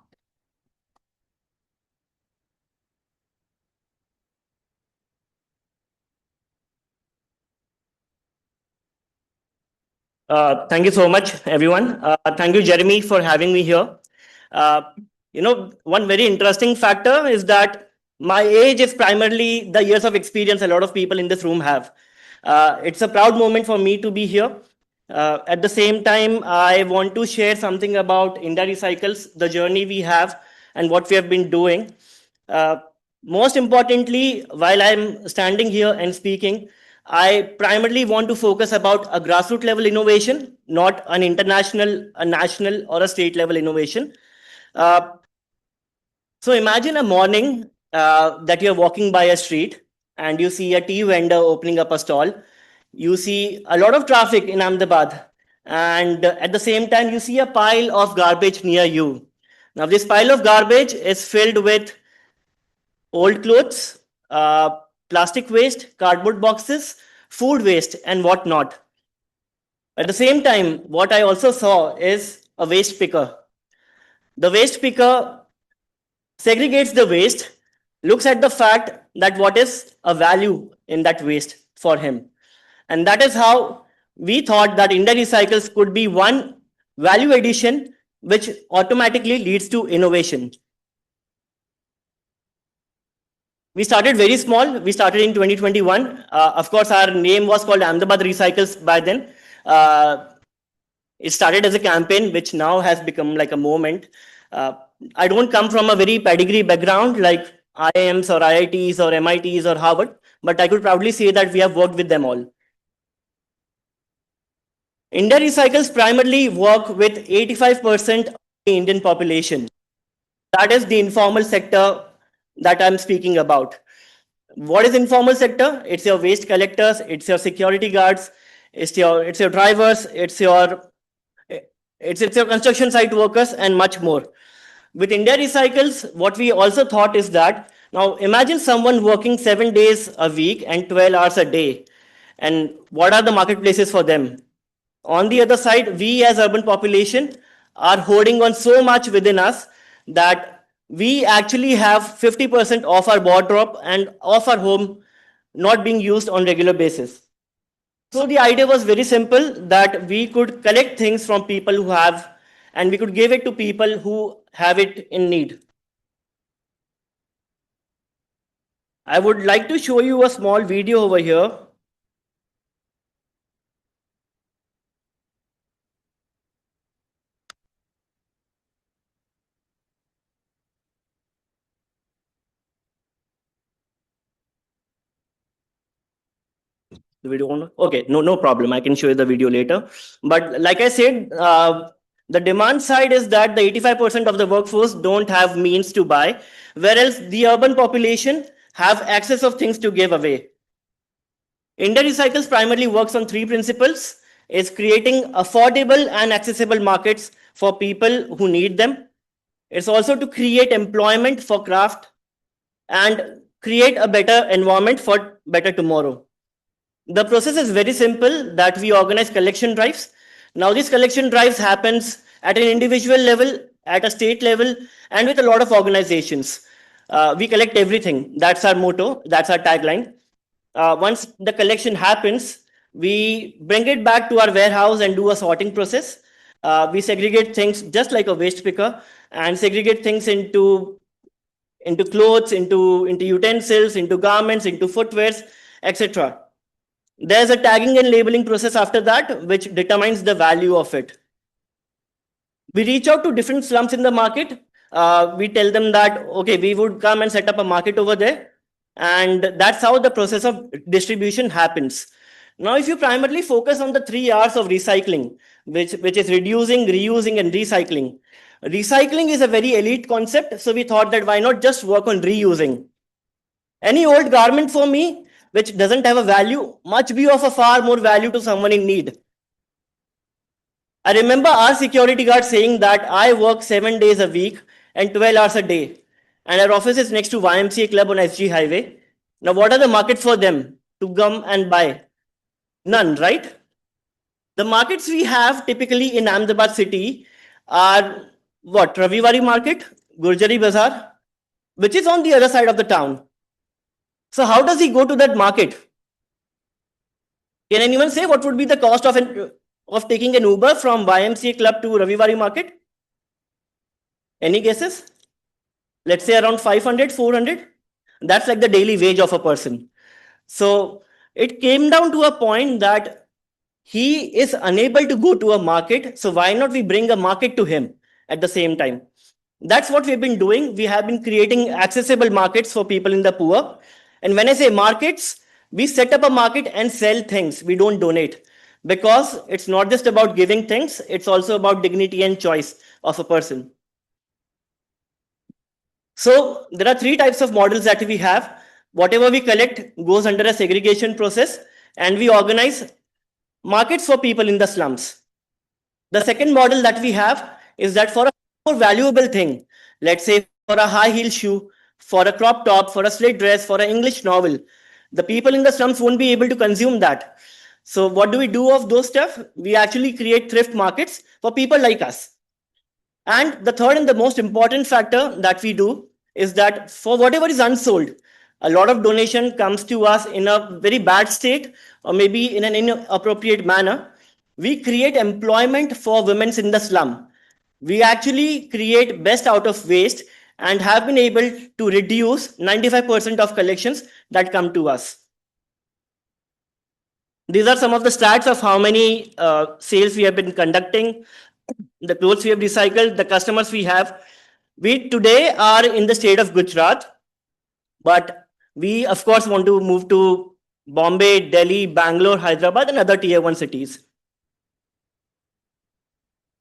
Thank you so much, everyone. Thank you, Jeremy, for having me here. One very interesting factor is that my age is primarily the years of experience a lot of people in this room have. It's a proud moment for me to be here. At the same time, I want to share something about India Recycles, the journey we have, and what we have been doing. Most importantly, while I'm standing here and speaking, I primarily want to focus about a grassroots level innovation, not an international, a national, or a state level innovation. So imagine a morning that you're walking by a street and you see a tea vendor opening up a stall. You see a lot of traffic in Ahmedabad, and at the same time, you see a pile of garbage near you. Now, this pile of garbage is filled with old clothes, plastic waste, cardboard boxes, food waste, and whatnot. At the same time, what I also saw is a waste picker. The waste picker segregates the waste, looks at the fact that what is a value in that waste for him. And that is how we thought that India Recycles could be one value addition which automatically leads to innovation. We started very small. We started in 2021. Of course, our name was called Ahmedabad Recycles by then. It started as a campaign, which now has become like a moment. I don't come from a very pedigree background like IIMs or IITs or MITs or Harvard, but I could proudly say that we have worked with them all. India Recycles primarily work with 85% of the Indian population. That is the informal sector that I'm speaking about. What is informal sector? It's your waste collectors, it's your security guards, it's your drivers, it's your construction site workers, and much more. With India Recycles, what we also thought is that, now imagine someone working 7 days a week and 12 hours a day. And what are the marketplaces for them? On the other side, we as urban population are holding on so much within us that we actually have 50% of our wardrobe and of our home not being used on regular basis. So the idea was very simple, that we could collect things from people who have, and we could give it to people who have it in need. I would like to show you a small video over here. The video on? Okay, no problem. I can show you the video later. But like I said, the demand side is that the 85% of the workforce don't have means to buy, whereas the urban population have access of things to give away. India Recycles primarily works on three principles: is creating affordable and accessible markets for people who need them. It's also to create employment for craft and create a better environment for better tomorrow. The process is very simple, that we organize collection drives. Now these collection drives happens at an individual level, at a state level, and with a lot of organizations. We collect everything. That's our motto. That's our tagline. Once the collection happens, we bring it back to our warehouse and do a sorting process. We segregate things just like a waste picker and segregate things into clothes, into utensils, into garments, into footwears, etc. There's a tagging and labeling process after that, which determines the value of it. We reach out to different slums in the market. We tell them that, okay, we would come and set up a market over there. And that's how the process of distribution happens. Now, if you primarily focus on the 3 R's of recycling, which is reducing, reusing, and recycling. Recycling is a very elite concept. So we thought that why not just work on reusing? Any old garment for me, which doesn't have a value, must be of a far more value to someone in need. I remember our security guard saying that I work 7 days a week and 12 hours a day. And our office is next to YMCA Club on SG Highway. Now, what are the markets for them to come and buy? None, right? The markets we have typically in Ahmedabad city are what? Ravivari Market, Gurjari Bazaar, which is on the other side of the town. So how does he go to that market? Can anyone say what would be the cost of taking an Uber from YMCA Club to Ravivari Market? Any guesses? Let's say around 500, 400. That's like the daily wage of a person. So it came down to a point that he is unable to go to a market. So why not we bring a market to him at the same time? That's what we've been doing. We have been creating accessible markets for people in the poor. And when I say markets, we set up a market and sell things. We don't donate, because it's not just about giving things. It's also about dignity and choice of a person. So there are 3 types of models that we have. Whatever we collect goes under a segregation process, and we organize markets for people in the slums. The second model that we have is that for a more valuable thing, let's say for a high heel shoe, for a crop top, for a slit dress, for an English novel, the people in the slums won't be able to consume that. So what do we do of those stuff? We actually create thrift markets for people like us. And the third and the most important factor that we do is that for whatever is unsold, a lot of donation comes to us in a very bad state or maybe in an inappropriate manner. We create employment for women in the slum. We actually create best out of waste and have been able to reduce 95% of collections that come to us. These are some of the stats of how many sales we have been conducting, the clothes we have recycled, the customers we have. We today are in the state of Gujarat, but we of course want to move to Bombay, Delhi, Bangalore, Hyderabad, and other tier 1 cities.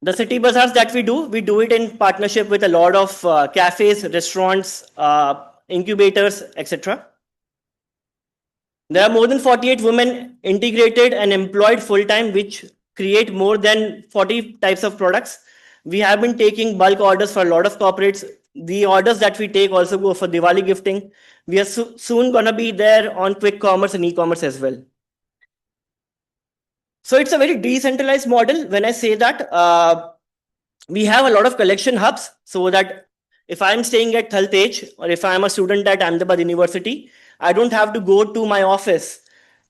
The city bazaars that we do it in partnership with a lot of cafes, restaurants, incubators, etc. There are more than 48 women integrated and employed full-time, which create more than 40 types of products. We have been taking bulk orders for a lot of corporates. The orders that we take also go for Diwali gifting. We are soon going to be there on quick commerce and e-commerce as well. So it's a very decentralized model. When I say that, we have a lot of collection hubs, so that if I'm staying at Thaltej or if I'm a student at Ahmedabad University, I don't have to go to my office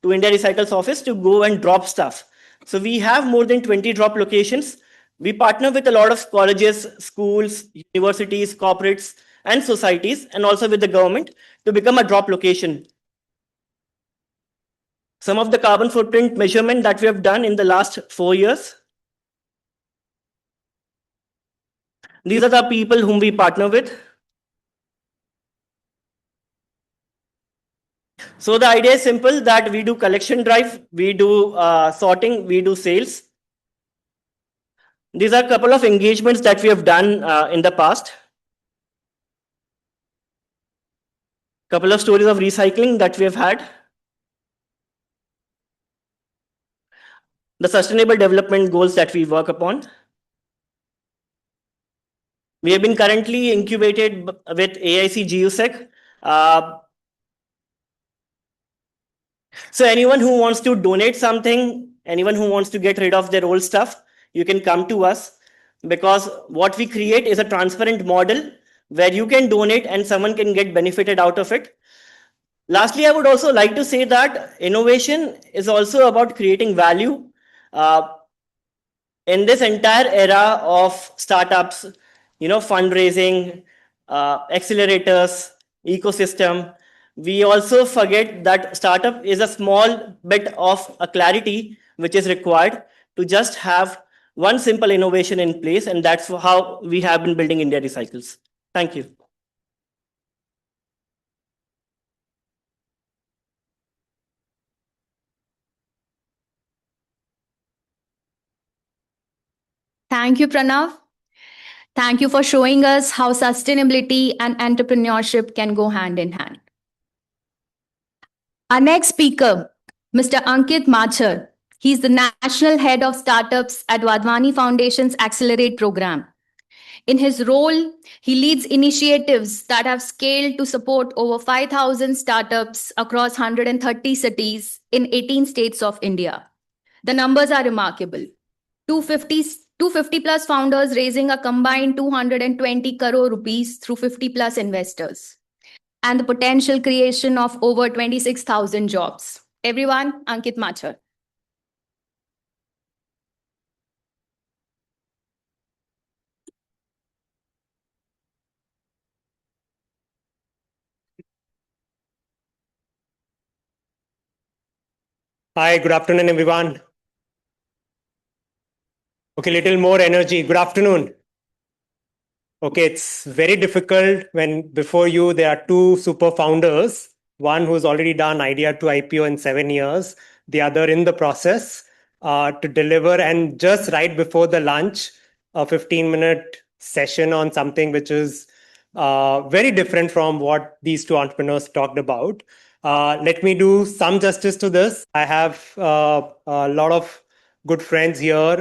to India Recycles office to go and drop stuff. So we have more than 20 drop locations. We partner with a lot of colleges, schools, universities, corporates, and societies, and also with the government to become a drop location. Some of the carbon footprint measurement that we have done in the last 4 years. These are the people whom we partner with. So the idea is simple, that we do collection drive, we do sorting, we do sales. These are a couple of engagements that we have done in the past. Couple of stories of recycling that we have had. The sustainable development goals that we work upon. We have been currently incubated with AIC GUSEC. So anyone who wants to donate something, anyone who wants to get rid of their old stuff, you can come to us, because what we create is a transparent model where you can donate and someone can get benefited out of it. Lastly, I would also like to say that innovation is also about creating value. In this entire era of startups, fundraising, accelerators, ecosystem, we also forget that startup is a small bit of a clarity which is required to just have one simple innovation in place, and that's how we have been building India Recycles. Thank you. Thank you, Pranav. Thank you for showing us how sustainability and entrepreneurship can go hand in hand. Our next speaker, Mr. Ankit Machar. He's the National Head of Startups at Wadhwani Foundation's Accelerate program. In his role, he leads initiatives that have scaled to support over 5,000 startups across 130 cities in 18 states of India. The numbers are remarkable. 250 plus founders raising a combined 220 crore rupees through 50 plus investors, and the potential creation of over 26,000 jobs. Everyone, Ankit Machar. Hi, good afternoon, everyone. Okay, little more energy. Good afternoon. Okay, it's very difficult when before you there are two super founders, one who's already done idea to IPO in 7 years, the other in the process to deliver, and just right before the lunch, a 15-minute session on something which is very different from what these two entrepreneurs talked about. Let me do some justice to this. I have a lot of good friends here,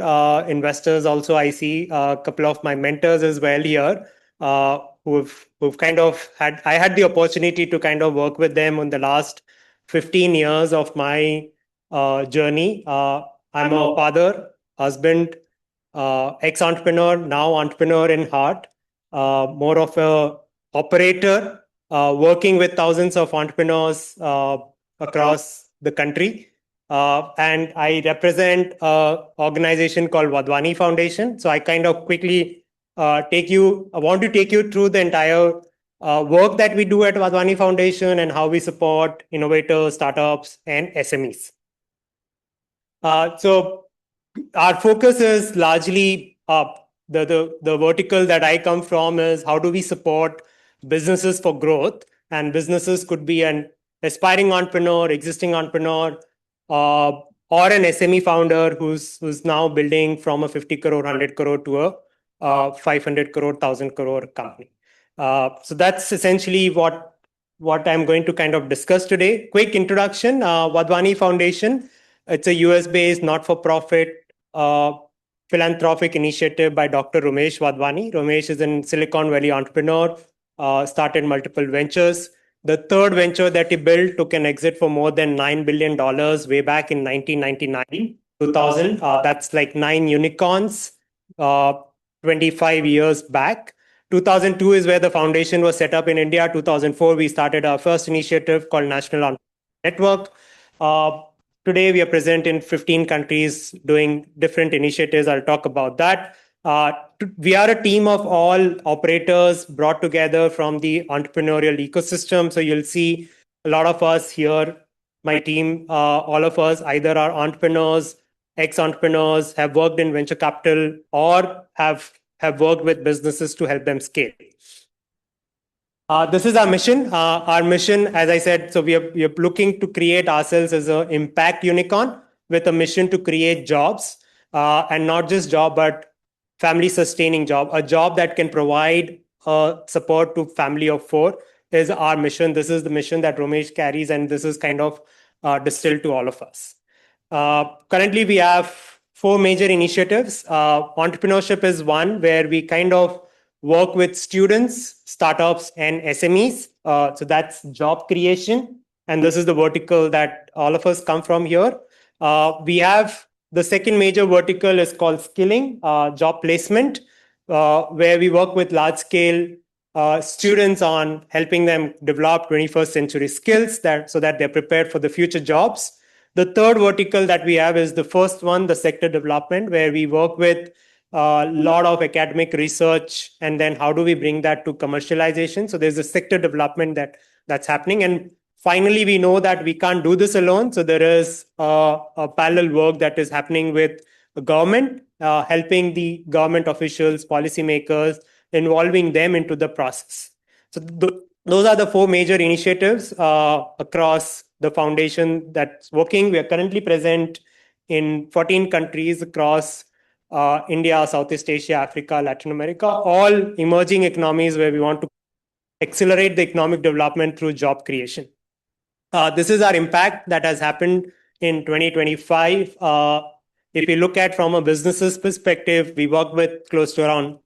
investors also. I see a couple of my mentors as well here, who've kind of had. I had the opportunity to kind of work with them on the last 15 years of my journey. I'm a father, husband, ex-entrepreneur, now entrepreneur in heart, more of a operator, working with thousands of entrepreneurs across the country. And I represent an organization called Wadhwani Foundation. So I kind of quickly I want to take you through the entire work that we do at Wadhwani Foundation and how we support innovators, startups, and SMEs. So our focus is largely the vertical that I come from is how do we support businesses for growth, and businesses could be an aspiring entrepreneur, existing entrepreneur, or an SME founder who's now building from a 50 crore, 100 crore to a 500 crore, 1,000 crore company. So that's essentially what I'm going to kind of discuss today. Quick introduction, Wadhwani Foundation. It's a US-based not-for-profit philanthropic initiative by Dr. Umesh Wadhwani. Umesh is a Silicon Valley entrepreneur, started multiple ventures. The third venture that he built took an exit for more than $9 billion way back in 1999, 2000. That's like 9 unicorns, 25 years back. 2002 is where the foundation was set up in India. 2004, we started our first initiative called National Network. Today, we are present in 15 countries doing different initiatives. I'll talk about that. We are a team of all operators brought together from the entrepreneurial ecosystem. So you'll see a lot of us here, my team, all of us either are entrepreneurs, ex-entrepreneurs, have worked in venture capital, or have worked with businesses to help them scale. This is our mission. Our mission, as I said, so we are looking to create ourselves as an impact unicorn with a mission to create jobs, and not just job, but family sustaining job, a job that can provide support to family of four is our mission. This is the mission that Umesh carries, and this is kind of distilled to all of us. Currently, we have 4 major initiatives. Entrepreneurship is one where we kind of work with students, startups, and SMEs. So that's job creation. And this is the vertical that all of us come from here. We have the second major vertical is called skilling, job placement, where we work with large scale students on helping them develop 21st century skills so that they're prepared for the future jobs. The third vertical that we have is the first one, the sector development, where we work with a lot of academic research, and then how do we bring that to commercialization? So there's a sector development that's happening. And finally, we know that we can't do this alone. So there is a parallel work that is happening with the government, helping the government officials, policymakers, involving them into the process. So those are the 4 major initiatives across the foundation that's working. We are currently present in 14 countries across India, Southeast Asia, Africa, Latin America, all emerging economies where we want to accelerate the economic development through job creation. This is our impact that has happened in 2025. If you look at from a business's perspective, we work with close to around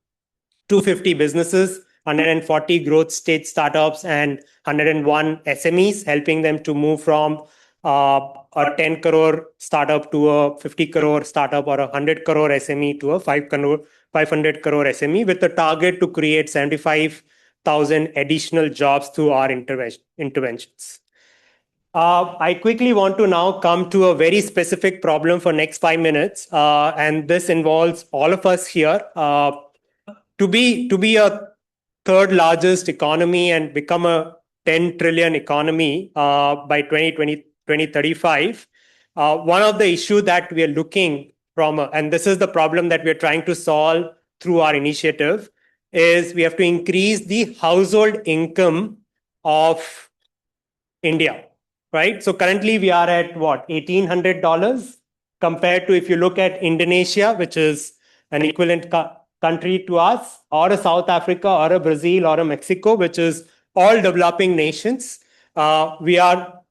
250 businesses, 140 growth stage startups, and 101 SMEs, helping them to move from a 10 crore startup to a 50 crore startup, or a 100 crore SME to a 500 crore SME, with a target to create 75,000 additional jobs through our interventions. I quickly want to now come to a very specific problem for next 5 minutes, and this involves all of us here. To be a third largest economy and become a 10 trillion economy by 2035, one of the issues that we are looking from, and this is the problem that we are trying to solve through our initiative, is we have to increase the household income of India, right? So currently we are at what, $1,800 compared to, if you look at Indonesia, which is an equivalent country to us, or a South Africa, or a Brazil, or a Mexico, which is all developing nations. We are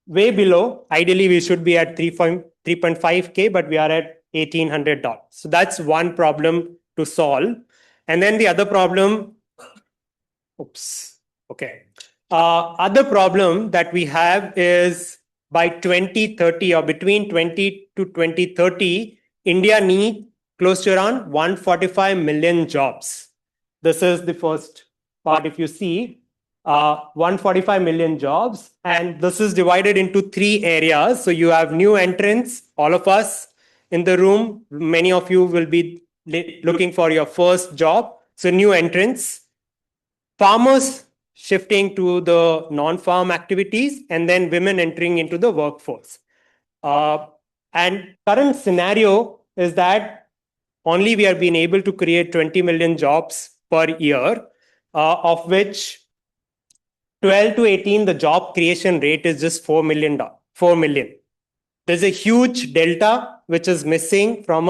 way below. Ideally, we should be at 3.5K, but we are at $1,800. So that's one problem to solve. And then the other problem, other problem that we have is by 2030, or between 20 to 2030, India needs close to around 145 million jobs. This is the first part. If you see, 145 million jobs, and this is divided into 3 areas. So you have new entrants, all of us in the room. Many of you will be looking for your first job. So new entrants, farmers shifting to the non-farm activities, and then women entering into the workforce. And current scenario is that only we have been able to create 20 million jobs per year, of which 12 to 18, the job creation rate is just 4 million. There's a huge delta which is missing from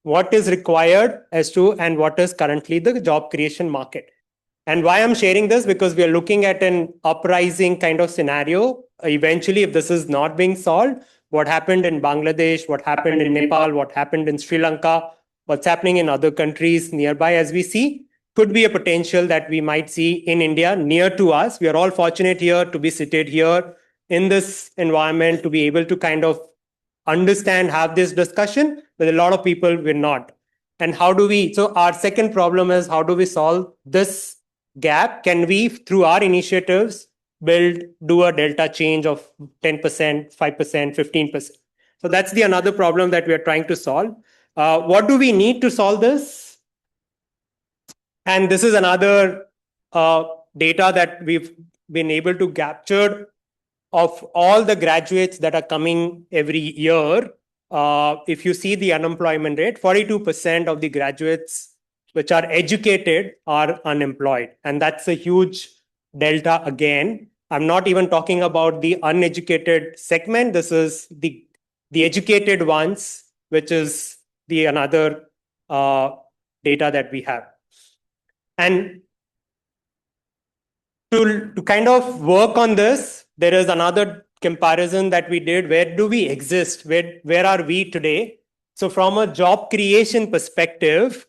what is required and what is currently the job creation market. And why I'm sharing this, because we are looking at an uprising kind of scenario. Eventually, if this is not being solved, what happened in Bangladesh, what happened in Nepal, what happened in Sri Lanka, what's happening in other countries nearby, as we see, could be a potential that we might see in India near to us. We are all fortunate here to be seated here in this environment, to be able to kind of understand, have this discussion, but a lot of people will not. And so our second problem is, how do we solve this gap? Can we, through our initiatives, do a delta change of 10%, 5%, 15%. So that's the another problem that we are trying to solve. What do we need to solve this? And this is another data that we've been able to capture of all the graduates that are coming every year. If you see the unemployment rate, 42% of the graduates which are educated are unemployed. And that's a huge delta again. I'm not even talking about the uneducated segment. This is the educated ones, which is the another data that we have. And to kind of work on this, there is another comparison that we did. Where do we exist? Where are we today? So from a job creation perspective,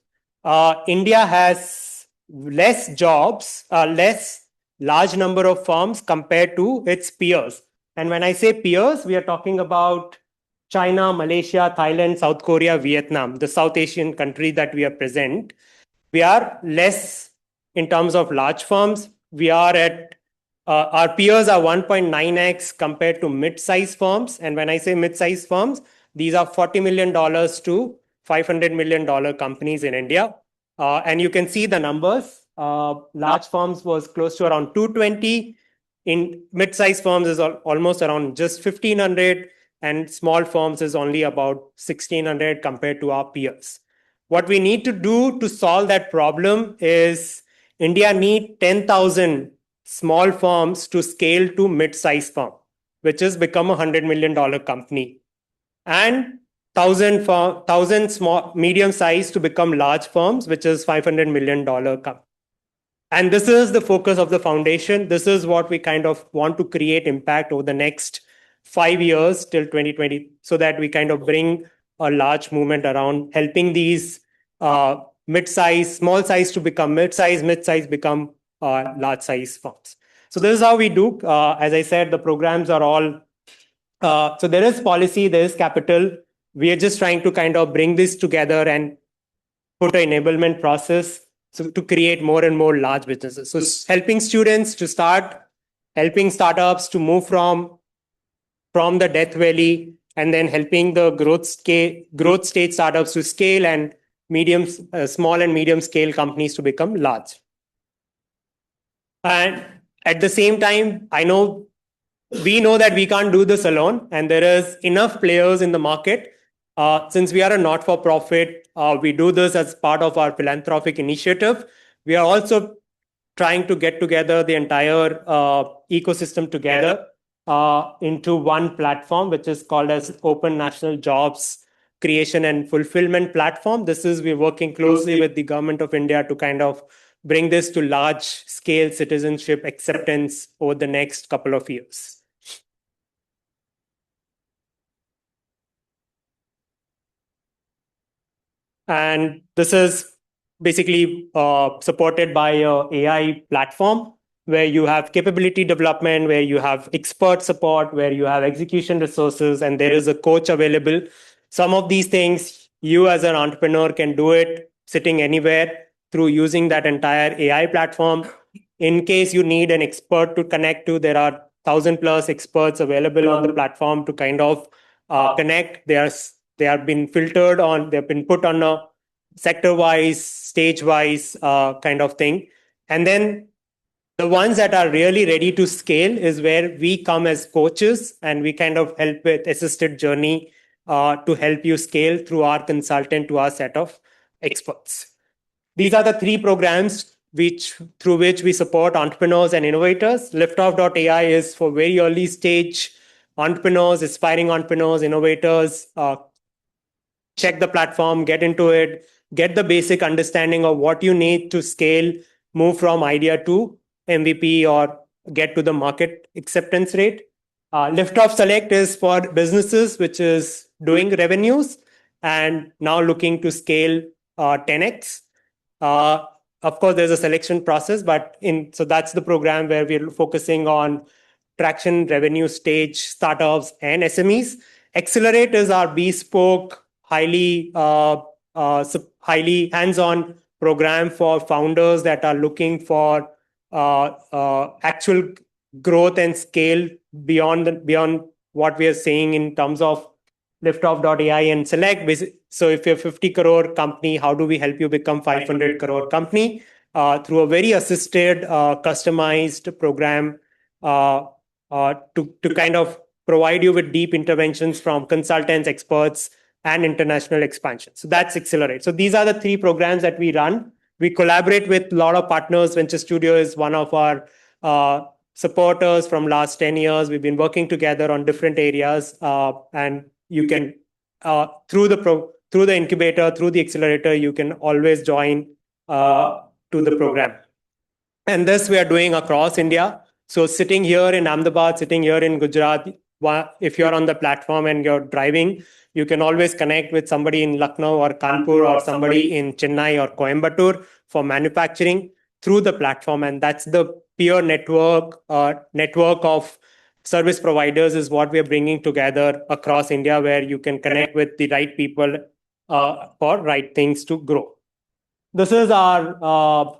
India has less jobs, less large number of firms compared to its peers. And when I say peers, we are talking about China, Malaysia, Thailand, South Korea, Vietnam, the South Asian countries that we are present. We are less in terms of large firms. We are at, our peers are 1.9x compared to mid-sized firms. And when I say mid-sized firms, these are $40 million to $500 million companies in India. And you can see the numbers. Large firms was close to around 220. In mid-sized firms is almost around just 1,500. And small firms is only about 1,600 compared to our peers. What we need to do to solve that problem is India need 10,000 small firms to scale to mid-sized firm, which has become a $100 million company, and 1,000 small, medium-sized to become large firms, which is $500 million company. And this is the focus of the foundation. This is what we kind of want to create impact over the next 5 years till 2020, so that we kind of bring a large movement around helping these mid-size, small size to become mid-size, mid-size become large-size firms. So this is how we do. As I said, the programs are all, so there is policy, there is capital. We are just trying to kind of bring this together and put an enablement process so to create more and more large businesses. So helping students to start, helping startups to move from the death valley, and then helping the growth stage startups to scale, and small and medium scale companies to become large. And at the same time, we know that we can't do this alone, and there is enough players in the market. Since we are a not-for-profit, we do this as part of our philanthropic initiative. We are also trying to get together the entire ecosystem together into one platform, which is called as Open National Jobs Creation and Fulfillment Platform. We're working closely with the government of India to kind of bring this to large scale citizenship acceptance over the next couple of years. And this is basically supported by an AI platform where you have capability development, where you have expert support, where you have execution resources, and there is a coach available. Some of these things, you as an entrepreneur can do it sitting anywhere through using that entire AI platform. In case you need an expert to connect to, there are 1,000+ experts available on the platform to kind of connect. They have been filtered on, they've been put on a sector-wise, stage-wise kind of thing. And then the ones that are really ready to scale is where we come as coaches, and we kind of help with assisted journey to help you scale through our consultant to our set of experts. These are the 3 programs through which we support entrepreneurs and innovators. Liftoff.ai is for very early stage entrepreneurs, aspiring entrepreneurs, innovators. Check the platform, get into it, get the basic understanding of what you need to scale, move from idea to MVP or get to the market acceptance rate. Liftoff Select is for businesses which is doing revenues and now looking to scale 10x. Of course, there's a selection process, so that's the program where we're focusing on traction, revenue stage, startups, and SMEs. Accelerate is our bespoke, highly hands-on program for founders that are looking for actual growth and scale beyond what we are saying in terms of liftoff.ai and select. So if you're a 50 crore company, how do we help you become 500 crore company? Through a very assisted, customized program to kind of provide you with deep interventions from consultants, experts, and international expansion. So that's Accelerate. So these are the three programs that we run. We collaborate with a lot of partners. VentureStudio is one of our supporters from last 10 years. We've been working together on different areas, and you can through the incubator, through the accelerator, you can always join to the program. And this we are doing across India. So sitting here in Ahmedabad, sitting here in Gujarat, if you're on the platform and you're driving, you can always connect with somebody in Lucknow or Kanpur or somebody in Chennai or Coimbatore for manufacturing through the platform. And that's the peer network of service providers is what we are bringing together across India, where you can connect with the right people for right things to grow. These are our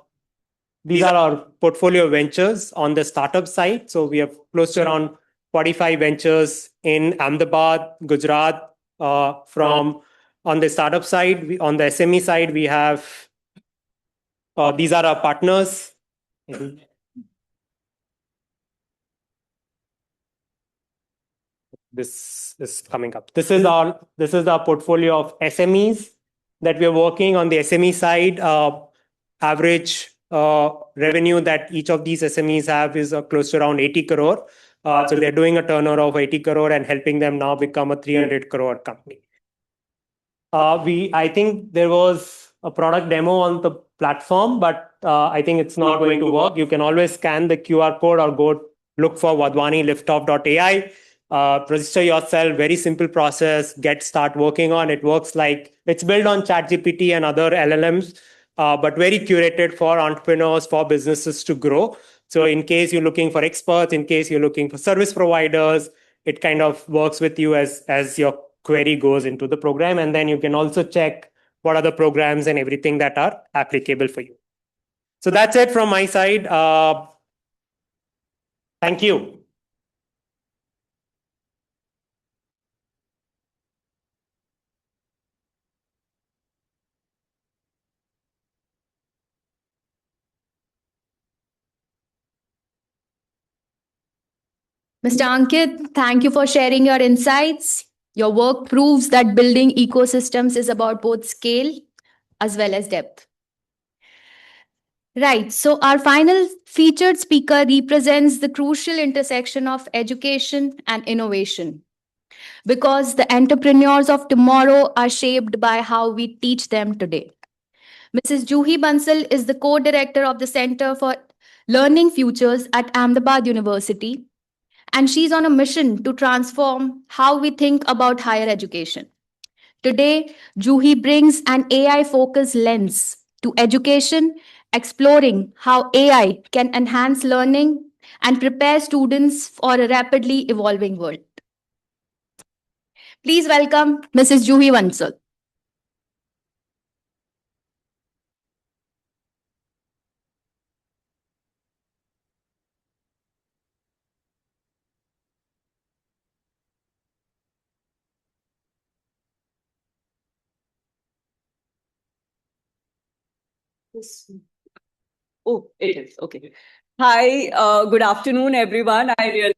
portfolio ventures on the startup side. So we have close to around 45 ventures in Ahmedabad, Gujarat. From on the startup side, on the SME side, we have these are our partners. This is coming up. This is our portfolio of SMEs that we are working on the SME side. Average revenue that each of these SMEs have is close to around 80 crore. So they're doing a turnover of 80 crore and helping them now become a 300 crore company. I think there was a product demo on the platform, but I think it's not going to work. You can always scan the QR code or go look for Wadhwani liftoff.ai. Register yourself, very simple process, start working on it. Works like it's built on ChatGPT and other LLMs, but very curated for entrepreneurs, for businesses to grow. So in case you're looking for experts, in case you're looking for service providers, it kind of works with you as your query goes into the program. And then you can also check what are the programs and everything that are applicable for you. So that's it from my side. Thank you. Mr. Ankit, thank you for sharing your insights. Your work proves that building ecosystems is about both scale as well as depth. Right, so our final featured speaker represents the crucial intersection of education and innovation, because the entrepreneurs of tomorrow are shaped by how we teach them today. Mrs. Juhi Bansal is the co-director of the Center for Learning Futures at Ahmedabad University, and she's on a mission to transform how we think about higher education. Today, Juhi brings an AI-focused lens to education, exploring how AI can enhance learning and prepare students for a rapidly evolving world. Please welcome Mrs. Juhi Bansal. Oh, it is. Okay. Hi, good afternoon, everyone. I realize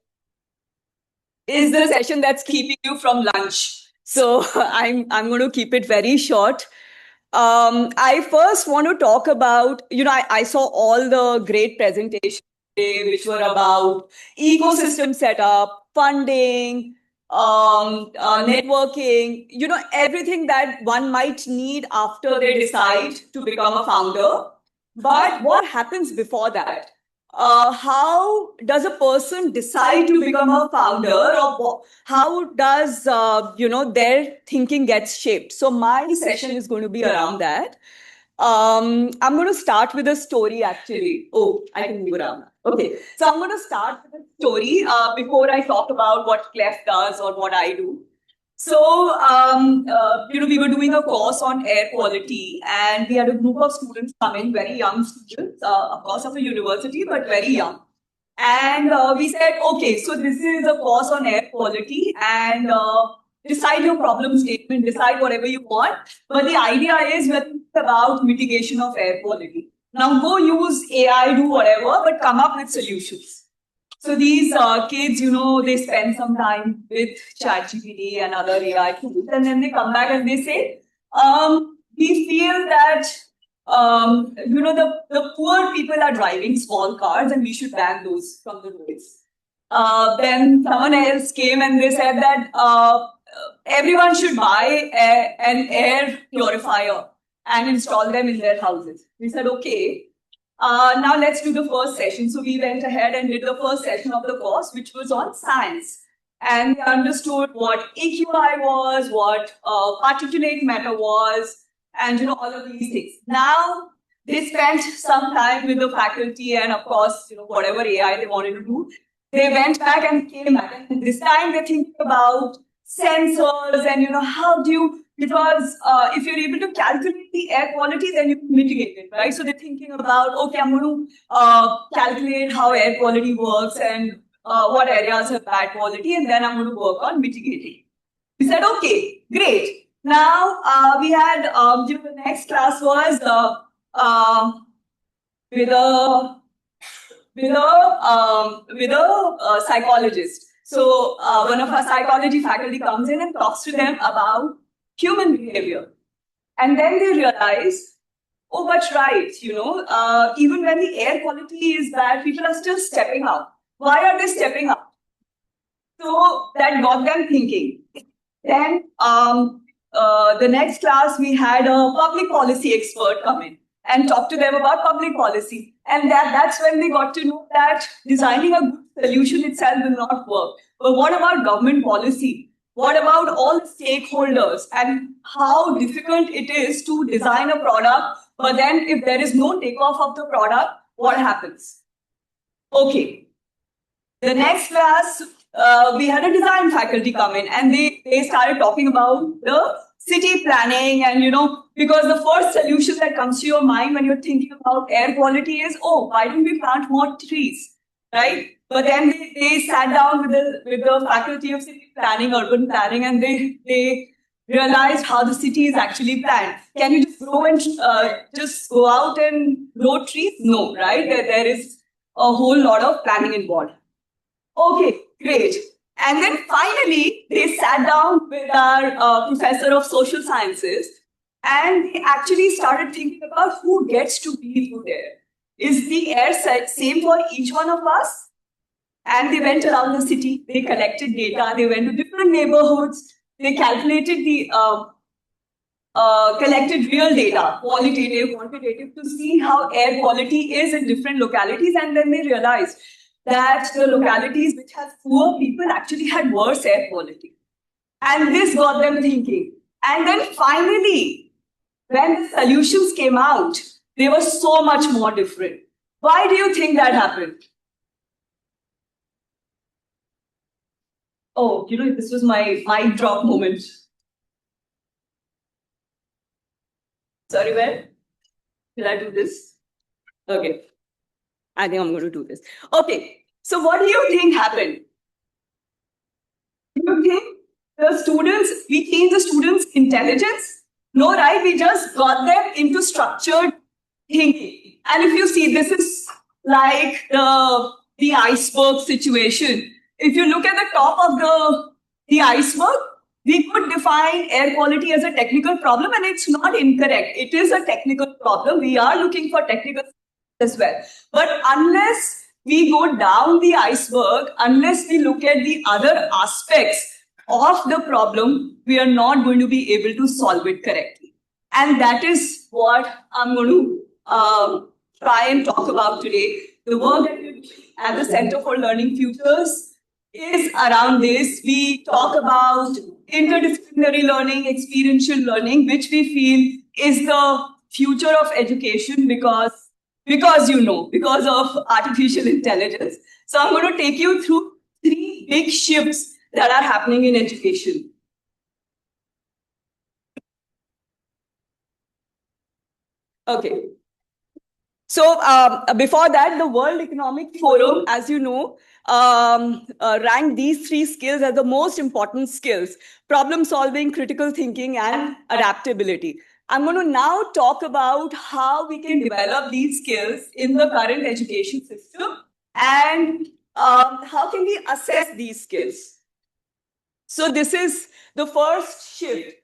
is the session that's keeping you from lunch. So I'm going to keep it very short. I first want to talk about, I saw all the great presentations today, which were about ecosystem setup, funding, networking, everything that one might need after they decide to become a founder. But what happens before that? How does a person decide to become a founder, or how does their thinking gets shaped? So my session is going to be around that. I'm going to start with a story, actually. Oh, I can move around. Okay, so I'm going to start with a story before I talk about what Clef does or what I do. So, we were doing a course on air quality, and we had a group of students come in, very young students, of course, of a university, but very young. And we said, okay, so this is a course on air quality, and decide your problem statement, decide whatever you want. But the idea is about mitigation of air quality. Now go use AI, do whatever, but come up with solutions. So these kids, they spend some time with ChatGPT and other AI tools, and then they come back and they say, we feel that the poor people are driving small cars and we should ban those from the roads. Then someone else came and they said that everyone should buy an air purifier and install them in their houses. We said, okay, now let's do the first session. So we went ahead and did the first session of the course, which was on science. And they understood what AQI was, what particulate matter was, and all of these things. Now they spent some time with the faculty, and of course, whatever AI they wanted to do. They went back and came back, and this time they think about sensors and how do you, because if you're able to calculate the air quality, then you can mitigate it, right? So they're thinking about, okay, I'm going to calculate how air quality works and what areas have bad quality, and then I'm going to work on mitigating. We said, okay, great. Now we had the next class was with a psychologist. So one of our psychology faculty comes in and talks to them about human behavior, and then they realize, oh, but right, even when the air quality is bad, people are still stepping out. Why are they stepping out? So that got them thinking. Then the next class, we had a public policy expert come in and talk to them about public policy. And that's when they got to know that designing a good solution itself will not work. But what about government policy? What about all the stakeholders and how difficult it is to design a product? But then if there is no takeoff of the product, what happens? Okay. The next class, we had a design faculty come in, and they started talking about the city planning, and because the first solution that comes to your mind when you're thinking about air quality is, oh, why don't we plant more trees, right? But then they sat down with the faculty of city planning, urban planning, and they realized how the city is actually planned. Can you just grow and just go out and grow trees? No, right? There is a whole lot of planning involved. Okay, great. And then finally, they sat down with our professor of social sciences, and they actually started thinking about who gets to breathe good air. Is the air same for each one of us? And they went around the city, they collected data, they went to different neighborhoods, they calculated the collected real data, qualitative, quantitative, to see how air quality is in different localities, and then they realized that the localities which have poor people actually had worse air quality. And this got them thinking. And then finally, when the solutions came out, they were so much more different. Why do you think that happened? Oh, this was my mic drop moment. Sorry, where? Will I do this? Okay. I think I'm going to do this. Okay, so what do you think happened? Do you think we changed the students' intelligence? No, right? We just got them into structured thinking. And if you see, this is like the iceberg situation. If you look at the top of the iceberg, we could define air quality as a technical problem, and it's not incorrect. It is a technical problem. We are looking for technical as well. But unless we go down the iceberg, unless we look at the other aspects of the problem, we are not going to be able to solve it correctly. And that is what I'm going to try and talk about today. The work that we do at the Center for Learning Futures is around this. We talk about interdisciplinary learning, experiential learning, which we feel is the future of education because of artificial intelligence. So I'm going to take you through 3 big shifts that are happening in education. Okay. So before that, the World Economic Forum, as you know, ranked these three skills as the most important skills: problem solving, critical thinking, and adaptability. I'm going to now talk about how we can develop these skills in the current education system and how can we assess these skills. So this is the first shift.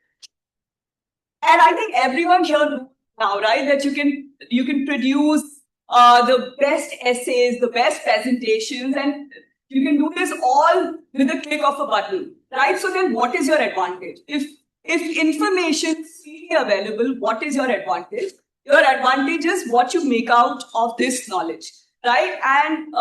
And I think everyone here knows now, right, that you can produce the best essays, the best presentations, and you can do this all with the click of a button, right? So then what is your advantage? If information is freely available, what is your advantage? Your advantage is what you make out of this knowledge, right? And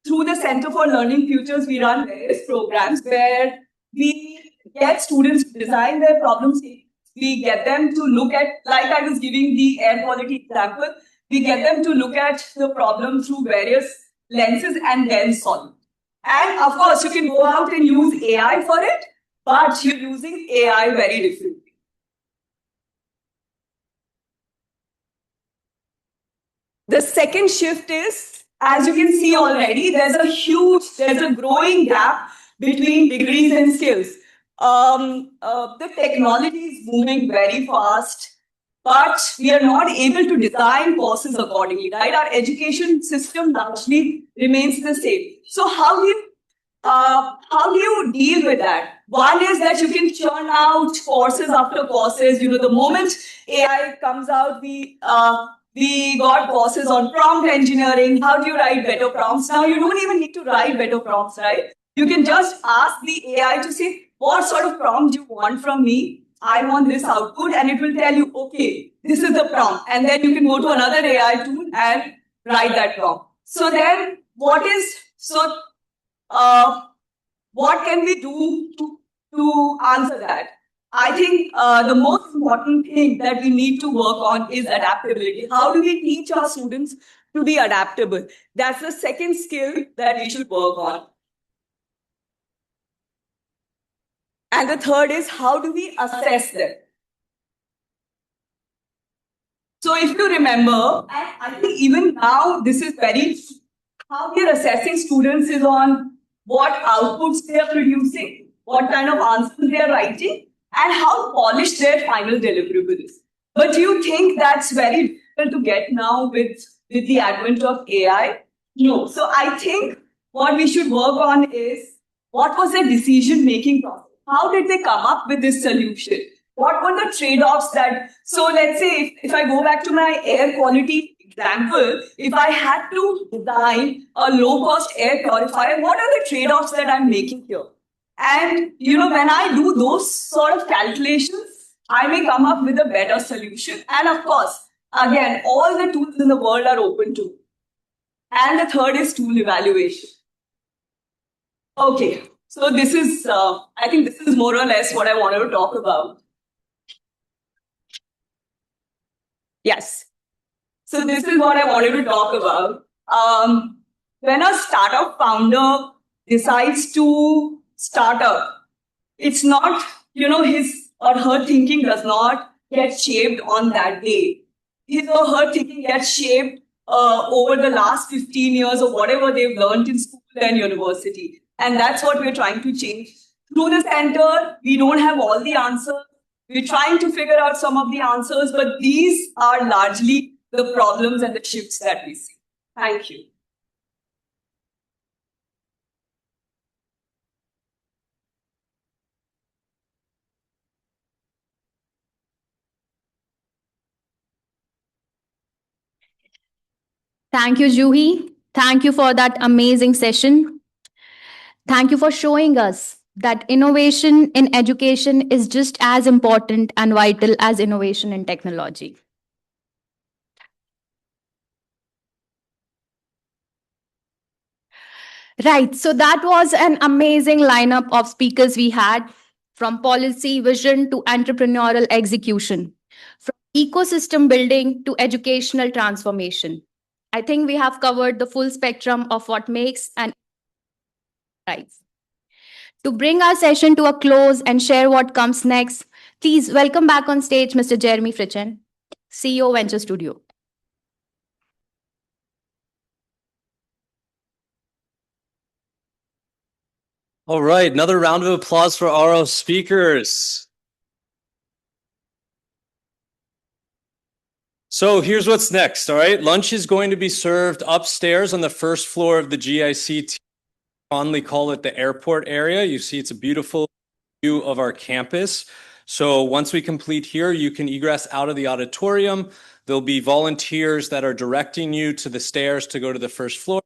through the Center for Learning Futures, we run various programs where we get students to design their problems. We get them to look at, like I was giving the air quality example, we get them to look at the problem through various lenses and then solve. And of course, you can go out and use AI for it, but you're using AI very differently. The second shift is, as you can see already, there's a growing gap between degrees and skills. The technology is moving very fast, but we are not able to design courses accordingly, right? Our education system largely remains the same. So how do you deal with that? One is that you can churn out courses after courses. You know, the moment AI comes out, we got courses on prompt engineering. How do you write better prompts? Now you don't even need to write better prompts, right? You can just ask the AI to say, what sort of prompt do you want from me? I want this output, and it will tell you, okay, this is the prompt. And then you can go to another AI tool and write that prompt. So then what can we do to answer that? I think the most important thing that we need to work on is adaptability. How do we teach our students to be adaptable? That's the second skill that we should work on. And the third is, how do we assess them? So if you remember, I think even now this is how we are assessing students is on what outputs they are producing, what kind of answers they are writing, and how polished their final deliverable is. But do you think that's very difficult to get now with the advent of AI? No. So I think what we should work on is, what was their decision-making process? How did they come up with this solution? What were the trade-offs so let's say if I go back to my air quality example, if I had to design a low-cost air purifier, what are the trade-offs that I'm making here? And, when I do those sort of calculations, I may come up with a better solution. And of course, again, all the tools in the world are open to. And the third is tool evaluation. Okay. So this is, I think this is more or less what I wanted to talk about. Yes. So this is what I wanted to talk about. When a startup founder decides to start up, it's not, his or her thinking does not get shaped on that day. His or her thinking gets shaped over the last 15 years of whatever they've learned in school and university. And that's what we're trying to change. Through the center, we don't have all the answers. We're trying to figure out some of the answers, but these are largely the problems and the shifts that we see. Thank you. Thank you, Juhi. Thank you for that amazing session. Thank you for showing us that innovation in education is just as important and vital as innovation in technology. Right, so that was an amazing lineup of speakers we had, from policy vision to entrepreneurial execution, from ecosystem building to educational transformation. I think we have covered the full spectrum of what makes an rise. To bring our session to a close and share what comes next, please welcome back on stage Mr. Jeremy Fritzhand, CEO VentureStudio. All right, another round of applause for our speakers. So here's what's next, all right? Lunch is going to be served upstairs on the first floor of the GICT. Fondly call it the airport area. You see it's a beautiful view of our campus. So once we complete here, you can egress out of the auditorium. There'll be volunteers that are directing you to the stairs to go to the first floor.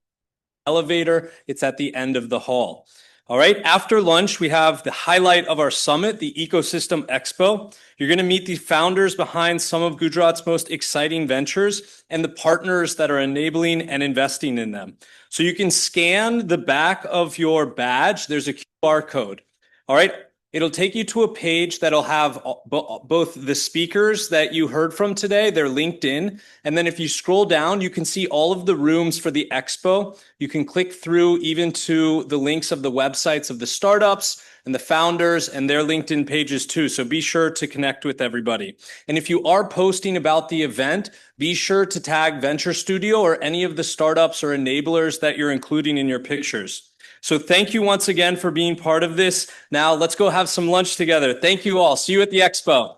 Elevator, it's at the end of the hall. All right, after lunch, we have the highlight of our summit, the Ecosystem Expo. You're going to meet the founders behind some of Gujarat's most exciting ventures and the partners that are enabling and investing in them. So you can scan the back of your badge. There's a QR code. All right, it'll take you to a page that'll have both the speakers that you heard from today, they're linked in. And then if you scroll down, you can see all of the rooms for the expo. You can click through even to the links of the websites of the startups and the founders and their LinkedIn pages too. So be sure to connect with everybody. And if you are posting about the event, be sure to tag VentureStudio or any of the startups or enablers that you're including in your pictures. So thank you once again for being part of this. Now let's go have some lunch together. Thank you all. See you at the expo.